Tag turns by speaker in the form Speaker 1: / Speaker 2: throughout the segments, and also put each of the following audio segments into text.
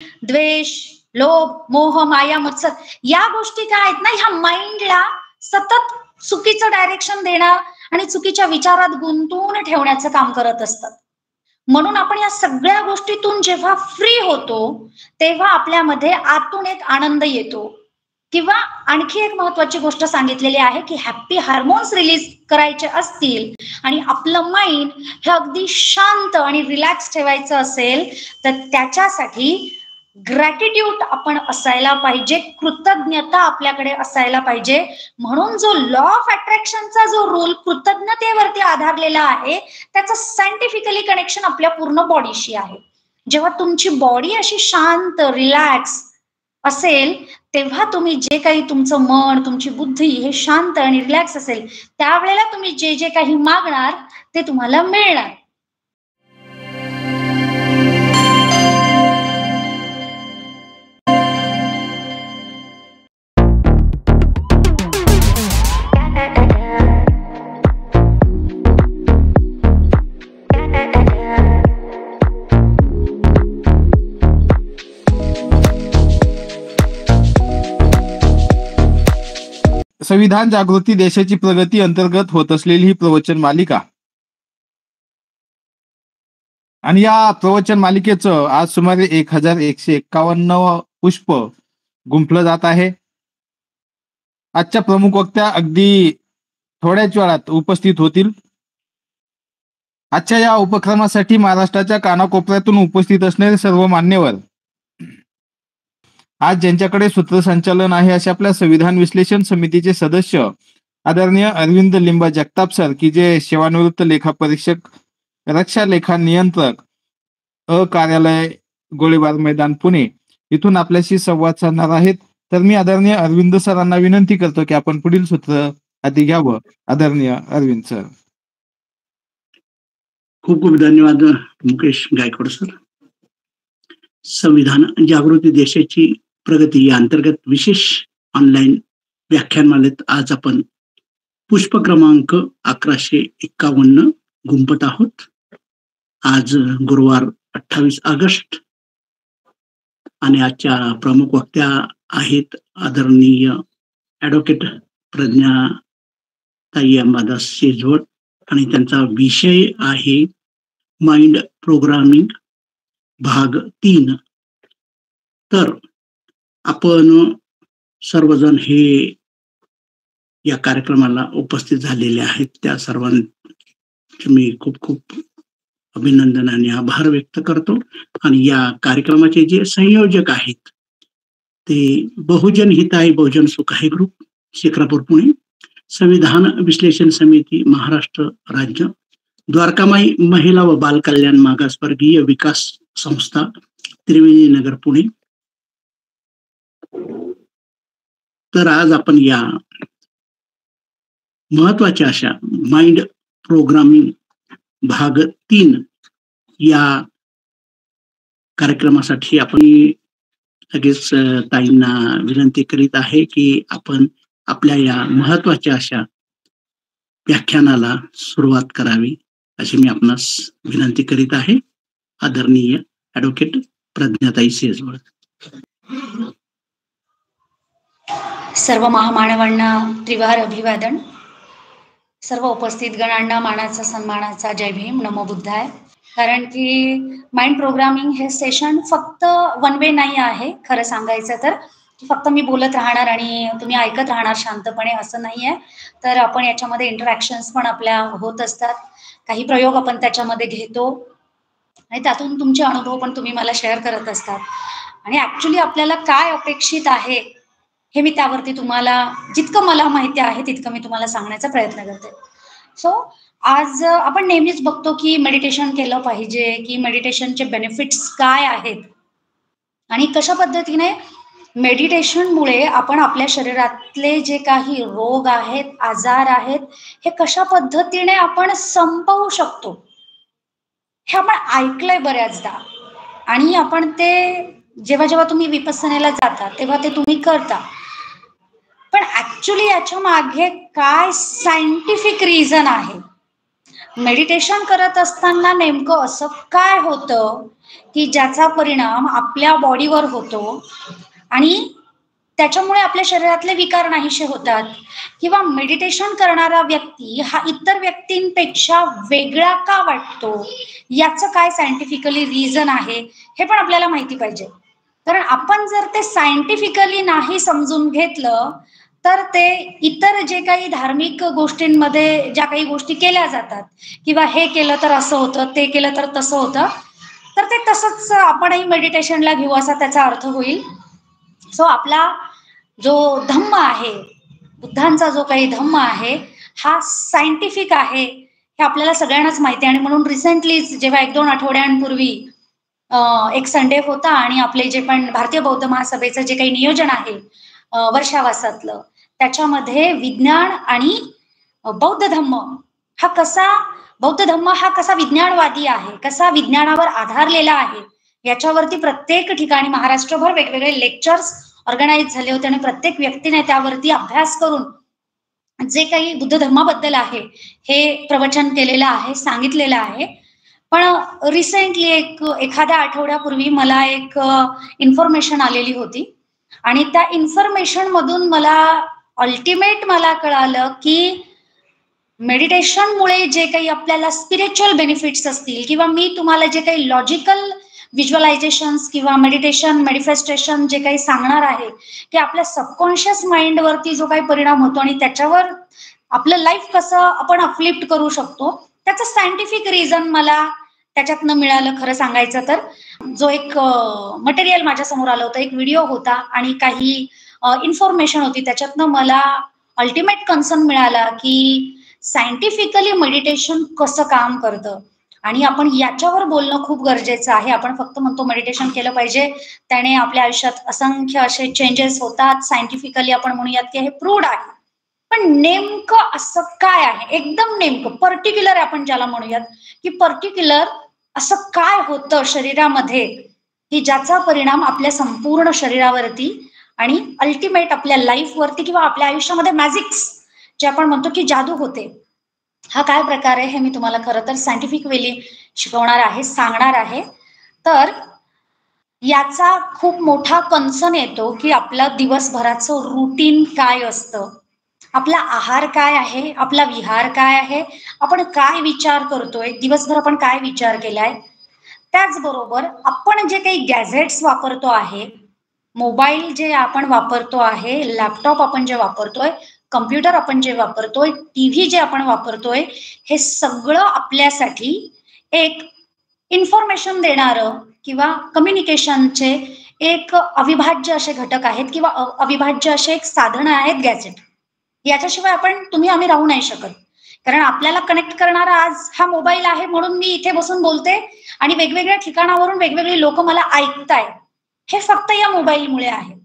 Speaker 1: द्वेष, लोभ, मोह, माया, मत्सर या गोष्टी काय आहेत ना, ह्या माइंडला सतत चुकीचं डायरेक्शन देणं आणि चुकीच्या विचारात गुंतवून ठेवण्याचं काम करत असतात. म्हणून आपण या सगळ्या गोष्टीतून जेव्हा फ्री होतो, तेव्हा आपल्यामध्ये आतून एक आनंद येतो. किंवा आणखी एक महत्वाची गोष्ट सांगितलेली आहे, की हॅपी हार्मोन्स रिलीज करायचे असतील आणि आपलं माइंड हे अगदी शांत आणि रिलॅक्स ठेवायचं असेल, तर त्याच्यासाठी ग्रॅटिट्यूड आपण असायला पाहिजे, कृतज्ञता आपल्याकडे असायला पाहिजे. म्हणून जो लॉ ऑफ अट्रॅक्शनचा जो रूल कृतज्ञतेवरती आधारलेला आहे, त्याचं सायंटिफिकली कनेक्शन आपल्या पूर्ण बॉडीशी आहे. जेव्हा तुमची बॉडी अशी शांत रिलॅक्स असेल, तेव्हा तुम्ही जे काही तुमचं मन, तुमची बुद्धी हे शांत आणि रिलॅक्स असेल, त्यावेळेला तुम्ही जे जे काही मागणार ते तुम्हाला मिळणार.
Speaker 2: संविधान जागृती देशाची प्रगती अंतर्गत होत असलेली ही प्रवचन मालिका आणि या प्रवचन मालिकेचं आज सुमारे 1151 पुष्प गुंफलं जात आहे. आजच्या प्रमुख वक्त्या अगदी थोड्याच वेळात उपस्थित होतील. आजच्या या उपक्रमासाठी महाराष्ट्राच्या कानाकोपऱ्यातून उपस्थित असणारे सर्व मान्यवर, आज ज्यांच्याकडे सूत्रसंचालन आहे अशा आपल्या संविधान विश्लेषण समितीचे सदस्य आदरणीय अरविंद लिंबा जगताप सर, की जे सेवानिवृत्त लेखा परीक्षक, रक्षा लेखा नियंत्रक, कार्यालय, गोळीबार मैदान, पुणे इथून आपल्याशी संवाद साधणार आहेत. तर मी आदरणीय अरविंद सरांना विनंती करतो की आपण पुढील सूत्र आधी घ्यावं. आदरणीय अरविंद सर.
Speaker 3: खूप खूप धन्यवाद मुकेश गायकवाड सर. संविधान जागृती देशाची प्रगती या अंतर्गत विशेष ऑनलाईन व्याख्यानमालेत आज आपण पुष्प क्रमांक 1151 गुंफत आहोत. आज गुरुवार 28 ऑगस्ट आणि आजच्या प्रमुख वक्त्या आहेत आदरणीय ॲडव्होकेट प्रज्ञाताई अंबादास शेजवळ आणि त्यांचा विषय आहे माइंड प्रोग्रामिंग भाग 3. तर आपण सर्वजण हे या कार्यक्रमाला उपस्थित झालेले आहेत, त्या सर्वांचे मी खूप खूप अभिनंदन आणि आभार व्यक्त करतो. आणि या कार्यक्रमाचे जे संयोजक आहेत ते बहुजन हिताय बहुजन सुखाय ग्रुप, शिक्रापूर, पुणे, संविधान विश्लेषण समिती, महाराष्ट्र राज्य, द्वारकामाई महिला व बाल कल्याण मागासवर्गीय विकास संस्था, त्रिवेणी नगर, पुणे. तर आज आपण या महत्वाच्या अशा माइंड प्रोग्रामिंग भाग 3 या कार्यक्रमासाठी आपण लगेच ताईंना विनंती करीत आहे की आपण आपल्या या महत्वाच्या अशा व्याख्यानाला सुरुवात करावी अशी मी आपणास विनंती करीत आहे. आदरणीय ॲडव्होकेट प्रज्ञाताई शेजवळ.
Speaker 1: सर्व महामानवांना त्रिवार अभिवादन. सर्व उपस्थित गणांना मानाचा सन्मानाचा जय भीम, नमो बुद्धाय. कारण की माइंड प्रोग्रामिंग हे सेशन फक्त वन वे नाही आहे. खरं सांगायचं तर फक्त मी बोलत राहणार आणि तुम्ही ऐकत राहणार शांतपणे असं नाही आहे. तर आपण याच्यामध्ये इंटरॅक्शन्स पण आपल्या होत असतात, काही प्रयोग आपण त्याच्यामध्ये घेतो आणि त्यातून तुमचे अनुभव पण तुम्ही मला शेअर करत असतात. आणि ऍक्च्युली आपल्याला काय अपेक्षित आहे हे मी त्यावरती तुम्हाला जितकं मला माहिती आहे तितकं मी तुम्हाला सांगण्याचा प्रयत्न करते. सो आज आपण नेहमीच बघतो की मेडिटेशन केलं पाहिजे, की मेडिटेशनचे बेनिफिट्स काय आहेत आणि कशा पद्धतीने मेडिटेशनमुळे आपण आपल्या शरीरातले जे काही रोग आहेत, आजार आहेत, हे कशा पद्धतीने आपण संपवू शकतो हे आपण ऐकलंय बऱ्याचदा. आणि आपण ते जेव्हा जेव्हा तुम्ही विपස්සनेला जाता तेव्हा ते तुम्ही करता. पण ऍक्च्युली याच्या मागे काय सायंटिफिक रिझन आहे? मेडिटेशन करत असताना नेमकं असं काय होतं की ज्याचा परिणाम आपल्या बॉडीवर होतो आणि त्याच्यामुळे आपल्या शरीरातले विकार नाहीसे होतात, किंवा मेडिटेशन करणारा व्यक्ती हा इतर व्यक्तींपेक्षा वेगळा का वाटतो, याचं काय सायंटिफिकली रिझन आहे हे पण आपल्याला माहिती पाहिजे. कारण आपण जर ते सायंटिफिकली नाही समजून घेतलं तर ते इतर जे काही धार्मिक गोष्टींमध्ये ज्या काही गोष्टी केल्या जातात, किंवा हे केलं तर असं होतं, ते केलं तर तसं होतं, तर ते तसंच आपणही मेडिटेशनला घेऊ असा त्याचा अर्थ होईल. सो आपला जो धम्म आहे, बुद्धांचा जो काही धम्म आहे, हा सायंटिफिक आहे हे आपल्याला सगळ्यांनाच माहिती आहे. आणि म्हणून रिसेंटली जेव्हा 1-2 आठवड्यांपूर्वी एक संडे होता आणि आपले जे पण भारतीय बौद्ध महासभेचं जे काही नियोजन आहे वर्षावासातलं, त्याच्यामध्ये विज्ञान आणि बौद्ध धम्म हा कसा बौद्ध धम्म हा कसा विज्ञानवादी आहे, कसा विज्ञानावर आधारलेला आहे, याच्यावरती प्रत्येक ठिकाणी महाराष्ट्रभर वेगवेगळे लेक्चर्स ऑर्गनाईज झाले होते आणि प्रत्येक व्यक्तीने त्यावरती अभ्यास करून जे काही बुद्ध धर्माबद्दल आहे हे प्रवचन केलेलं आहे, सांगितलेलं आहे. पण रिसेंटली एखाद्या आठवड्यापूर्वी मला एक इन्फॉर्मेशन आलेली होती आणि त्या इन्फॉर्मेशन मधून मला कळालं की मेडिटेशनमुळे जे काही आपल्याला स्पिरिच्युअल बेनिफिट्स असतील, किंवा मी तुम्हाला जे काही लॉजिकल व्हिज्युअलायझेशन्स किंवा मेडिटेशन मॅनिफेस्टेशन जे काही सांगणार आहे, की आपल्या सबकॉन्शियस माइंड वरती जो काही परिणाम होतो आणि त्याच्यावर आपलं लाईफ कसं आपण अपलिफ्ट करू शकतो, त्याचं सायंटिफिक रिझन मला त्याच्यातनं मिळालं. खरं सांगायचं तर जो एक मटेरियल माझ्या समोर आलं होतं, एक व्हिडिओ होता आणि काही इन्फॉर्मेशन होती, त्याच्यातनं मला अल्टिमेट कन्सर्न मिळाला की सायंटिफिकली मेडिटेशन कसं काम करतं. आणि आपण याच्यावर बोलणं खूप गरजेचं आहे. आपण फक्त म्हणतो मेडिटेशन केलं पाहिजे, त्याने आपल्या आयुष्यात असंख्य असे चेंजेस होतात, सायंटिफिकली आपण म्हणूयात की हे प्रूव्ड आहे. पण नेमकं असं काय आहे, एकदम नेमकं पर्टिक्युलर आपण ज्याला म्हणूयात की पर्टिक्युलर असं काय होतं शरीरामध्ये की ज्याचा परिणाम आपल्या संपूर्ण शरीरावरती आणि अल्टिमेट आपल्या लाईफवरती किंवा आपल्या आयुष्यामध्ये मॅजिक्स जे आपण म्हणतो की जादू होते, हा काय प्रकार आहे हे मी तुम्हाला खरं तर सायंटिफिक वेली शिकवणार आहे, सांगणार आहे. तर याचा खूप मोठा कन्सर्न येतो की आपला दिवसभराचं रुटीन काय असतं, आपला आहार काय आहे, आपला विहार काय आहे, आपण काय विचार करतोय, दिवसभर आपण काय विचार केलाय. त्याचबरोबर आपण जे काही गॅझेट्स वापरतो आहे, मोबाईल जे आपण वापरतो आहे, लॅपटॉप आपण जे वापरतोय, कम्प्युटर आपण जे वापरतोय, टीव्ही जे आपण वापरतोय, हे सगळं आपल्यासाठी एक इन्फॉर्मेशन देणारं किंवा कम्युनिकेशनचे एक अविभाज्य असे घटक आहेत किंवा अविभाज्य असे एक साधनं आहेत गॅजेट. याच्याशिवाय तुम्ही आम्ही राहू नाही शकत. कारण आपल्याला कनेक्ट करणारा आज हा मोबाईल आहे, म्हणून मी इथे बसून बोलते आणि वेगवेगळ्या ठिकाणावरून वेगवेगळी लोक मला ऐकताय, हे फक्त या मोबाईलमुळे आहे.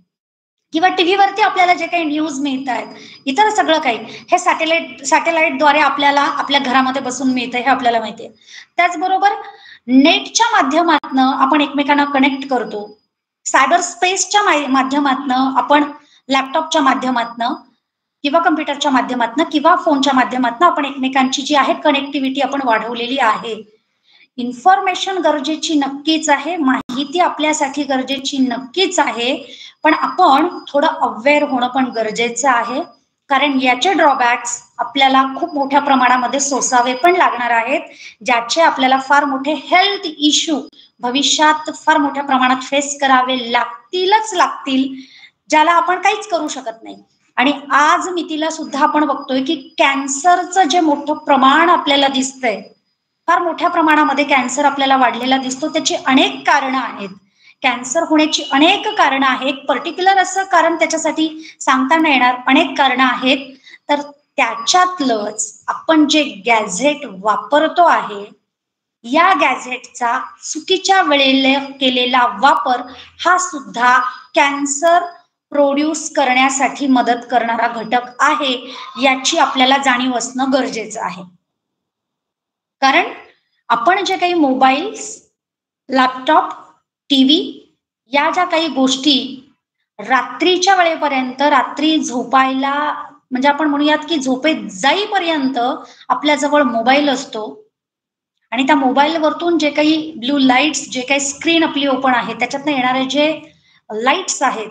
Speaker 1: किंवा टीव्हीवरती आपल्याला जे काही न्यूज मिळत आहेत, इतर सगळं काही हे सॅटेलाइटद्वारे आपल्याला आपल्या घरामध्ये बसून मिळतं, हे आपल्याला माहिती आहे. त्याचबरोबर नेटच्या माध्यमातनं आपण एकमेकांना कनेक्ट करतो, सायबर स्पेसच्या माध्यमातनं आपण लॅपटॉपच्या माध्यमातनं किंवा कम्प्युटरच्या माध्यमातनं किंवा फोनच्या माध्यमातनं आपण एकमेकांची जी आहे कनेक्टिव्हिटी आपण वाढवलेली आहे. इन्फॉर्मेशन गरजेची नक्कीच आहे, माहिती आपल्यासाठी गरजेची नक्कीच आहे, पण आपण थोडं अवेअर होणं पण गरजेचं आहे. कारण याचे ड्रॉबॅक्स आपल्याला खूप मोठ्या प्रमाणामध्ये सोसावे पण लागणार आहेत, ज्याचे आपल्याला फार मोठे हेल्थ इश्यू भविष्यात फार मोठ्या प्रमाणात फेस करावे लागतील, ज्याला आपण काहीच करू शकत नाही. आणि आज मितीला सुद्धा आपण बघतोय की कॅन्सरचं जे मोठं प्रमाण आपल्याला दिसतंय, फार मोठ्या प्रमाणामध्ये कॅन्सर आपल्याला वाढलेला दिसतो. त्याची अनेक कारणं आहेत, कॅन्सर होण्याची अनेक कारणं आहेत. पर्टिक्युलर असं कारण त्याच्यासाठी सांगता नाही येणार, अनेक कारणं आहेत. तर त्याच्यातलंच आपण जे गॅझेट वापरतो आहे, या गॅझेटचा चुकीच्या वेळेला केलेला वापर हा सुद्धा कॅन्सर प्रोड्यूस करण्यासाठी मदत करणारा घटक आहे, याची आपल्याला जाणीव असणं गरजेचं आहे. कारण आपण जे काही मोबाईल्स, लॅपटॉप, टीव्ही या ज्या काही गोष्टी रात्रीच्या वेळेपर्यंत, रात्री झोपायला म्हणजे आपण म्हणूयात की झोपेत जाईपर्यंत आपल्याजवळ मोबाईल असतो आणि त्या मोबाईलवरतून जे काही ब्लू लाईट्स, जे काही स्क्रीन आपली ओपन आहे त्याच्यातनं येणारे जे लाईट्स आहेत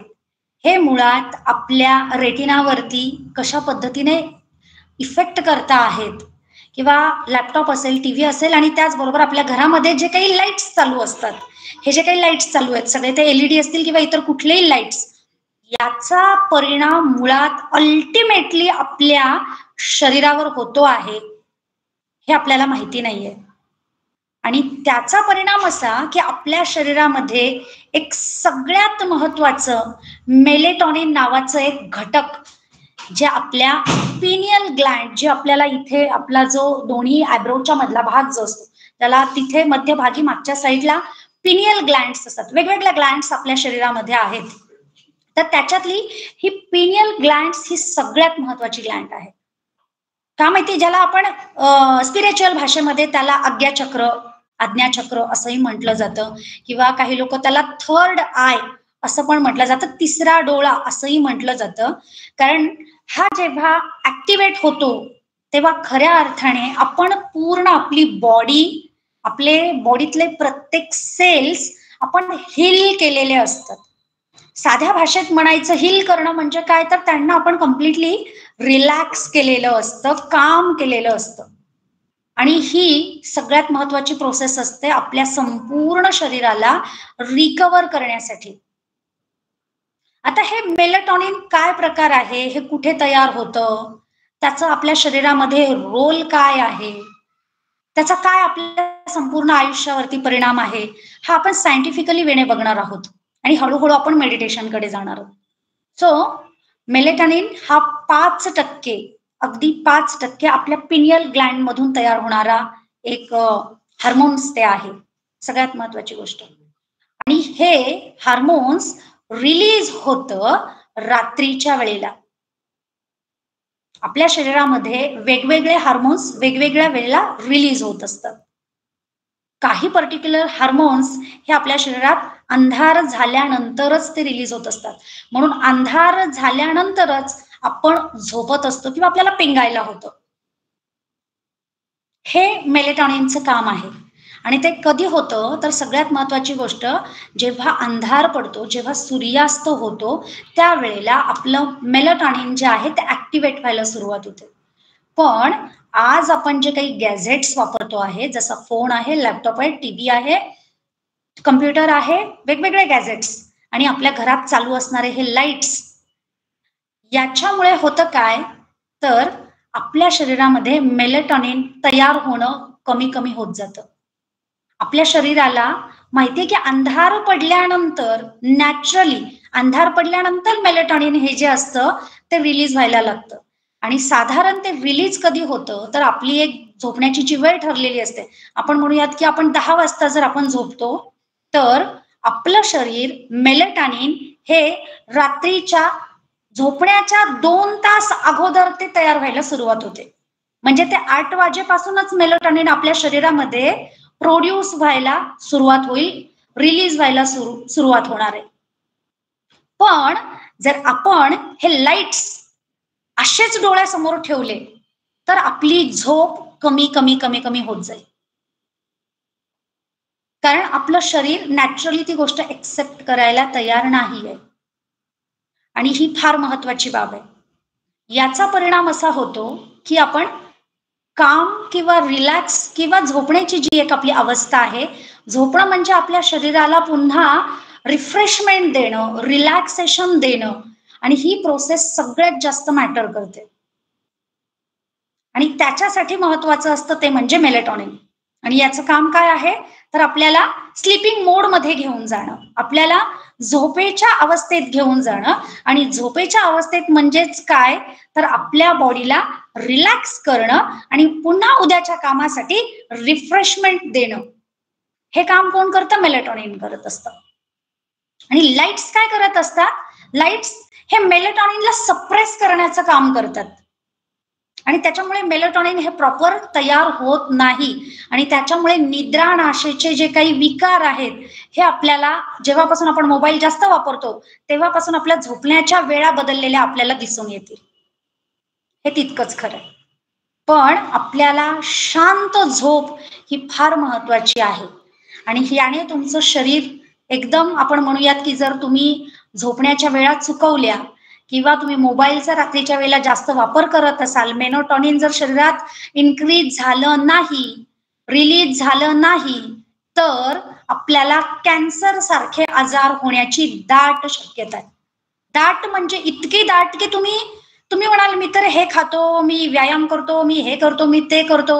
Speaker 1: हे मुळात आपल्या रेटिनावरती कशा पद्धतीने इफेक्ट करता आहेत, किंवा लॅपटॉप असेल, टीव्ही असेल, आणि त्याचबरोबर आपल्या घरामध्ये जे काही लाईट्स चालू असतात, हे जे काही लाईट्स चालू आहेत सगळे ते LED असतील किंवा इतर कुठलेही लाईट्स, याचा परिणाम मुळात अल्टिमेटली आपल्या शरीरावर होतो आहे हे आपल्याला माहिती नाहीये. आणि त्याचा परिणाम असा की आपल्या शरीरामध्ये एक सगळ्यात महत्वाचं मेलेटॉनिन नावाचं एक घटक, जे आपल्या पिनियल ग्लँड, जे आपल्याला इथे आपला जो दोन्ही आयब्रोच्या मधला भाग जो असतो त्याला तिथे मध्यभागी मागच्या साईडला पिनियल ग्लँड्स असतात. वेगवेगळ्या ग्लँड्स आपल्या शरीरामध्ये आहेत. तर त्याच्यातली ही पिनियल ग्लँड्स ही सगळ्यात महत्वाची ग्लँड आहे. का माहिती, ज्याला आपण स्पिरिच्युअल भाषेमध्ये त्याला आज्ञाचक्र असंही म्हटलं जातं, किंवा काही लोक त्याला थर्ड आय असं पण म्हटलं जातं, तिसरा डोळा असंही म्हटलं जातं. कारण हा जेव्हा ऍक्टिव्हेट होतो तेव्हा खऱ्या अर्थाने आपण पूर्ण आपली बॉडी, आपले बॉडीतले प्रत्येक सेल्स आपण हील केलेले असतात. साध्या भाषेत म्हणायचं हील करणं म्हणजे काय, तर त्यांना आपण कम्प्लिटली रिलॅक्स केलेलं असतं, काम केलेलं असतं. आणि ही सगळ्यात महत्वाची प्रोसेस असते आपल्या संपूर्ण शरीराला रिकवर करण्यासाठी. आता हे मेलेटॉनिन काय प्रकार आहे, हे कुठे तयार होतं, त्याचा आपल्या शरीरामध्ये रोल काय आहे, त्याचा काय आपल्या संपूर्ण आयुष्यावरती परिणाम आहे, हा आपण सायंटिफिकली वेने बघणार आहोत. आणि हळूहळू आपण मेडिटेशनकडे जाणार आहोत. सो मेलेटॉनिन हा 5%, अगदी 5% आपल्या पिनियल ग्लँड मधून तयार होणारा एक हार्मोन्स ते आहे, सगळ्यात महत्वाची गोष्ट. आणि हे हार्मोन्स रिलीज होतं रात्रीच्या वेळेला. आपल्या शरीरामध्ये वेगवेगळे हार्मोन्स वेगवेगळ्या वेळेला रिलीज होत असतात. काही पर्टिक्युलर हार्मोन्स हे आपल्या शरीरात अंधार झाल्यानंतरच ते रिलीज होत असतात. म्हणून अंधार झाल्यानंतरच आपण झोपत असतो किंवा आपल्याला पिंगायला होतं. हे मेलेटॉनिनचं काम आहे. आणि ते कधी होतं, तर सगळ्यात महत्वाची गोष्ट, जेव्हा अंधार पडतो, जेव्हा सूर्यास्त होतो, त्यावेळेला आपलं मेलेटॉनिन जे आहे ते ऍक्टिव्हेट व्हायला सुरुवात होते. पण आज आपण जे काही गॅझेट्स वापरतो आहे, जसा फोन आहे, लॅपटॉप आहे, टीव्ही आहे, कम्प्युटर आहे, वेगवेगळे गॅझेट्स, आणि आपल्या घरात चालू असणारे हे लाईट्स, याच्यामुळे होतं काय, तर आपल्या शरीरामध्ये मेलेटॉनिन तयार होणं कमी कमी होत जातं. आपल्या शरीराला माहितीये की अंधार पडल्यानंतर नॅचरली अंधार पडल्यानंतर मेलेटॉनिन हे जे असतं ते रिलीज व्हायला लागतं. आणि साधारण ते रिलीज कधी होतं, तर आपली एक झोपण्याची जी वेळ ठरलेली असते, आपण म्हणूयात की आपण 10 वाजता जर आपण झोपतो, तर आपलं शरीर मेलेटॉनिन हे रात्रीच्या झोपण्याच्या 2 तास अगोदर ते तयार व्हायला सुरुवात होते. म्हणजे ते 8 वाजेपासूनच मेलेटॉनिन आपल्या शरीरामध्ये प्रोड्यूस व्हायला सुरुवात होईल, रिलीज व्हायला सुरुवात होणार आहे. पण जर आपण हे लाईट्स असेच डोळ्यासमोर ठेवले, तर आपली झोप कमी कमी कमी कमी होत जाईल. कारण आपलं शरीर नॅचरली ती गोष्ट एक्सेप्ट करायला तयार नाही आहे. आणि ही फार महत्वाची बाब आहे. याचा परिणाम असा होतो की आपण काम किंवा रिलॅक्स किंवा झोपण्याची जी एक आपली अवस्था आहे, झोपणं म्हणजे आपल्या शरीराला पुन्हा रिफ्रेशमेंट देणं, रिलॅक्सेशन देणं, आणि ही प्रोसेस सगळ्यात जास्त मॅटर करते. आणि त्याच्यासाठी महत्वाचं असतं ते म्हणजे मेलेटॉनिन. आणि याचं काम काय आहे, तर आपल्याला स्लीपिंग मोड मध्ये घेऊन जाणं, आपल्याला झोपेच्या अवस्थेत घेऊन जाणं. आणि झोपेच्या अवस्थेत म्हणजेच काय, तर आपल्या बॉडीला रिलॅक्स करणं आणि पुन्हा उद्याच्या कामासाठी रिफ्रेशमेंट देणं. हे काम कोण करतं, मेलेटॉनिन करत असतं. आणि लाईट्स काय करत असतात, लाईट्स हे मेलेटॉनिनला सप्रेस करण्याचं काम करतात. आणि त्याच्यामुळे मेलेटॉनिन हे प्रॉपर तयार होत नाही. आणि त्याच्यामुळे निद्रानाशाचे जे काही विकार आहेत, हे आपल्याला जेव्हापासून आपण मोबाईल जास्त वापरतो तेव्हापासून आपल्या झोपण्याच्या वेळा बदललेल्या आपल्याला दिसून येतील. हे तितकंच खरं आहे. पण आपल्याला शांत झोप ही फार महत्वाची आहे. आणि याने तुमचं शरीर एकदम, आपण म्हणूयात की जर तुम्ही झोपण्याच्या वेळा चुकवल्या किंवा तुम्ही मोबाईलचा रात्रीच्या वेळेला जास्त वापर करत असाल, मेलाटॉनिन जर शरीरात इन्क्रीज झालं नाही, रिलीज झालं नाही, तर आपल्याला कॅन्सर सारखे आजार होण्याची दाट शक्यता आहे. दाट म्हणजे इतकी दाट की तुम्ही तुम्ही म्हणाल मी तर हे खातो, मी व्यायाम करतो, मी हे करतो, मी ते करतो,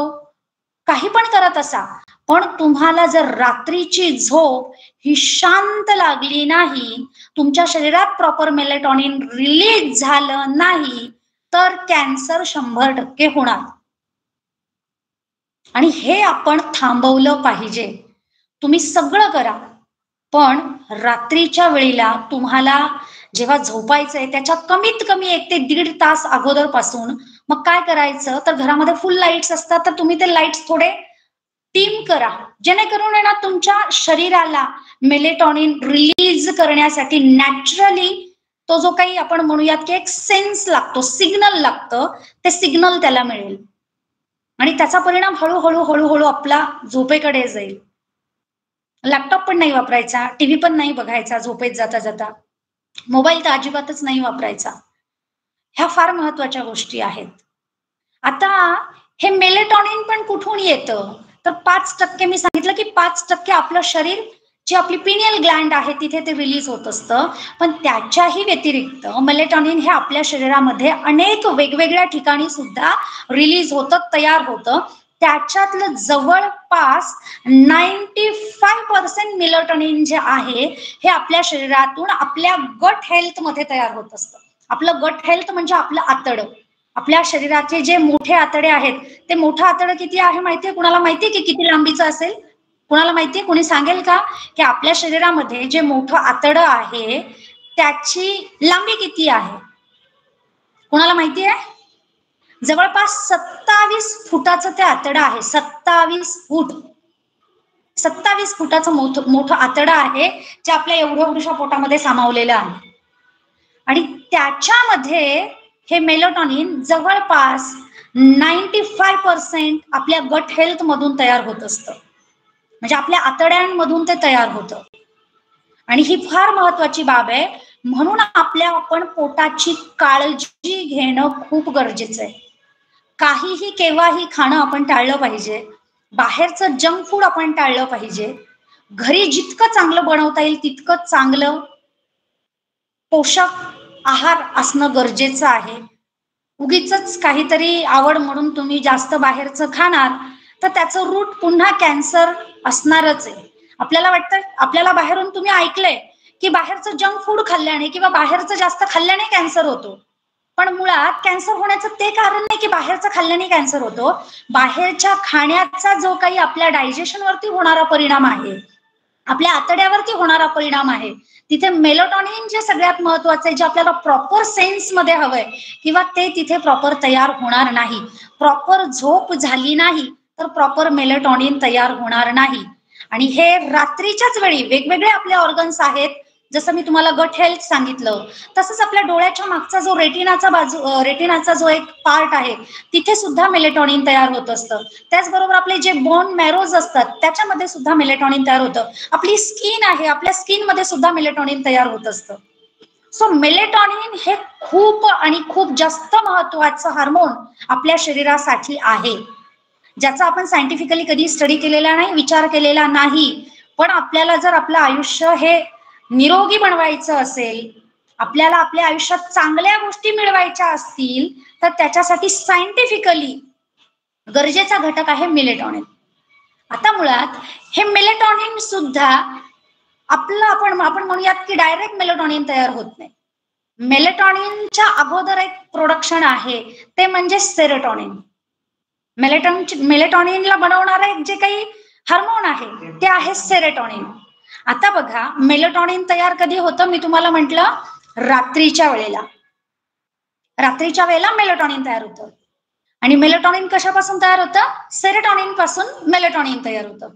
Speaker 1: काही पण करत असा, पण तुम्हाला जर रात्रीची झोप ही शांत लागली नाही, तुमच्या शरीरात प्रॉपर मेलेटॉनिन रिलीज झालं नाही, तर कॅन्सर 100% होणार. आणि हे आपण थांबवलं पाहिजे. तुम्ही सगळं करा, पण रात्रीच्या वेळेला तुम्हाला जेव्हा झोपायचंय त्याच्या कमीत कमी 1 ते 1.5 तास अगोदर पासून मग काय करायचं, तर घरामध्ये फुल लाईट्स असतात, तर तुम्ही ते लाईट्स थोडे टीम करा, जेणेकरून आहे ना तुमच्या शरीराला मेलेटॉनिन रिलीज करण्यासाठी नॅचरली तो जो काही आपण म्हणूयात की एक सेन्स लागतो, सिग्नल लागतं, ते सिग्नल त्याला मिळेल आणि त्याचा परिणाम हळूहळू हळूहळू आपला झोपेकडे जाईल. लॅपटॉप पण नाही वापरायचा, टीव्ही पण नाही बघायचा झोपेत जाता जाता, मोबाईल तर अजिबातच नाही वापरायचा. ह्या फार महत्वाच्या गोष्टी आहेत. आता हे मेलेटॉनिन पण कुठून येतं, तर 5% मी सांगितलं की 5% आपलं शरीर, जी आपली पिनियल ग्लँड आहे तिथे ते रिलीज होत असतं. पण त्याच्याही व्यतिरिक्त मेलेटॉनिन हे आपल्या शरीरामध्ये अनेक वेगवेगळ्या ठिकाणी सुद्धा रिलीज होतं, तयार होतं. त्याच्यातलं जवळपास 95% मेलेटॉनिन जे आहे हे आपल्या शरीरातून आपल्या गट हेल्थ मध्ये तयार होत असतं. आपलं गट हेल्थ म्हणजे आपलं आतडं, आपल्या शरीराचे जे मोठे आतडे आहेत, ते मोठं आतडं किती आहे माहितीये कुणाला? माहितीये की किती लांबीचं असेल? कुणाला माहितीये? कोणी सांगेल का की आपल्या शरीरामध्ये जे मोठं आतडं आहे त्याची लांबी किती आहे? कुणाला माहितीये? जवळपास 27 फुटाचं ते आतडं आहे. 27 फूट, 27 फुटाचं मोठं आतडं आहे जे आपल्या एवढ्या पोटामध्ये सामावलेलं आहे. आणि त्याच्यामध्ये हे मेलेटॉनिन जवळपास 95% आपल्या गट हेल्थ मधून तयार होत असतं, म्हणजे आपल्या आतड्यांमधून ते तयार होतं. आणि ही फार महत्वाची बाब आहे. म्हणून आपण पोटाची काळजी घेणं खूप गरजेचं आहे. काहीही केव्हाही खाणं आपण टाळलं पाहिजे. बाहेरचं जंक फूड आपण टाळलं पाहिजे. घरी जितकं चांगलं बनवता येईल तितकं चांगलं पोषक आहार असणं गरजेचं आहे. उगीचच काहीतरी आवड म्हणून तुम्ही जास्त बाहेरचं खाणार तर त्याचं रूट पुन्हा कॅन्सर असणारच आहे. आपल्याला वाटतं, आपल्याला बाहेरून तुम्ही ऐकलंय की बाहेरचं जंक फूड खाल्ल्याने किंवा बाहेरचं जास्त खाल्ल्याने कॅन्सर होतो, पण मुळात कॅन्सर होण्याचं ते कारण नाही की बाहेरचं खाल्ल्याने कॅन्सर होतो. बाहेरच्या खाण्याचा जो काही आपल्या डायजेशनवरती होणारा परिणाम आहे, आपल्या आतड्यावरती होणारा परिणाम आहे, तिथे मेलेटॉनिन जे सगळ्यात महत्वाचं आहे, जे आपल्याला प्रॉपर सेन्स मध्ये हवंय किंवा ते तिथे प्रॉपर तयार होणार नाही. प्रॉपर झोप झाली नाही तर प्रॉपर मेलेटॉनिन तयार होणार नाही. आणि हे रात्रीच्याच वेळी वेगवेगळे आपले ऑर्गन्स आहेत, जसं मी तुम्हाला गट हेल्थ सांगितलं, तसंच आपल्या डोळ्याच्या मागचा जो रेटिनाचा जो एक पार्ट आहे तिथे सुद्धा मेलेटॉनिन तयार होत असतं. त्याचबरोबर आपले जे बोन मॅरोज असतात त्याच्यामध्ये सुद्धा मेलेटॉनिन तयार होतं. आपली स्किन आहे, आपल्या स्किन मध्ये सुद्धा मेलेटॉनिन तयार होत असतं. सो मेलेटॉनिन हे खूप आणि खूप जास्त महत्वाचं हार्मोन आपल्या शरीरासाठी आहे, ज्याचा आपण सायंटिफिकली कधी स्टडी केलेला नाही, विचार केलेला नाही. पण आपल्याला जर आपलं आयुष्य हे निरोगी बनवायचं असेल, आपल्याला आपल्या आयुष्यात चांगल्या गोष्टी मिळवायच्या असतील, तर त्याच्यासाठी सायंटिफिकली गरजेचा घटक आहे मेलेटॉनिन. आता मुळात हे मेलेटॉनिन सुद्धा आपलं आपण म्हणूयात की डायरेक्ट मेलेटॉनिन तयार होत नाही. मेलेटॉनिनच्या अगोदर एक प्रोडक्शन आहे ते म्हणजे सेरोटॉनिन. मेलेटॉनिनला बनवणारा एक जे काही हार्मोन आहे ते आहे सेरोटॉनिन. आता बघा, मेलेटॉनिन तयार कधी होतं? मी तुम्हाला म्हटलं रात्रीच्या वेळेला. रात्रीच्या वेळेला मेलेटॉनिन तयार होतं. आणि मेलेटॉनिन कशापासून तयार होतं? सेरोटॉनिन पासून मेलेटॉनिन तयार होतं.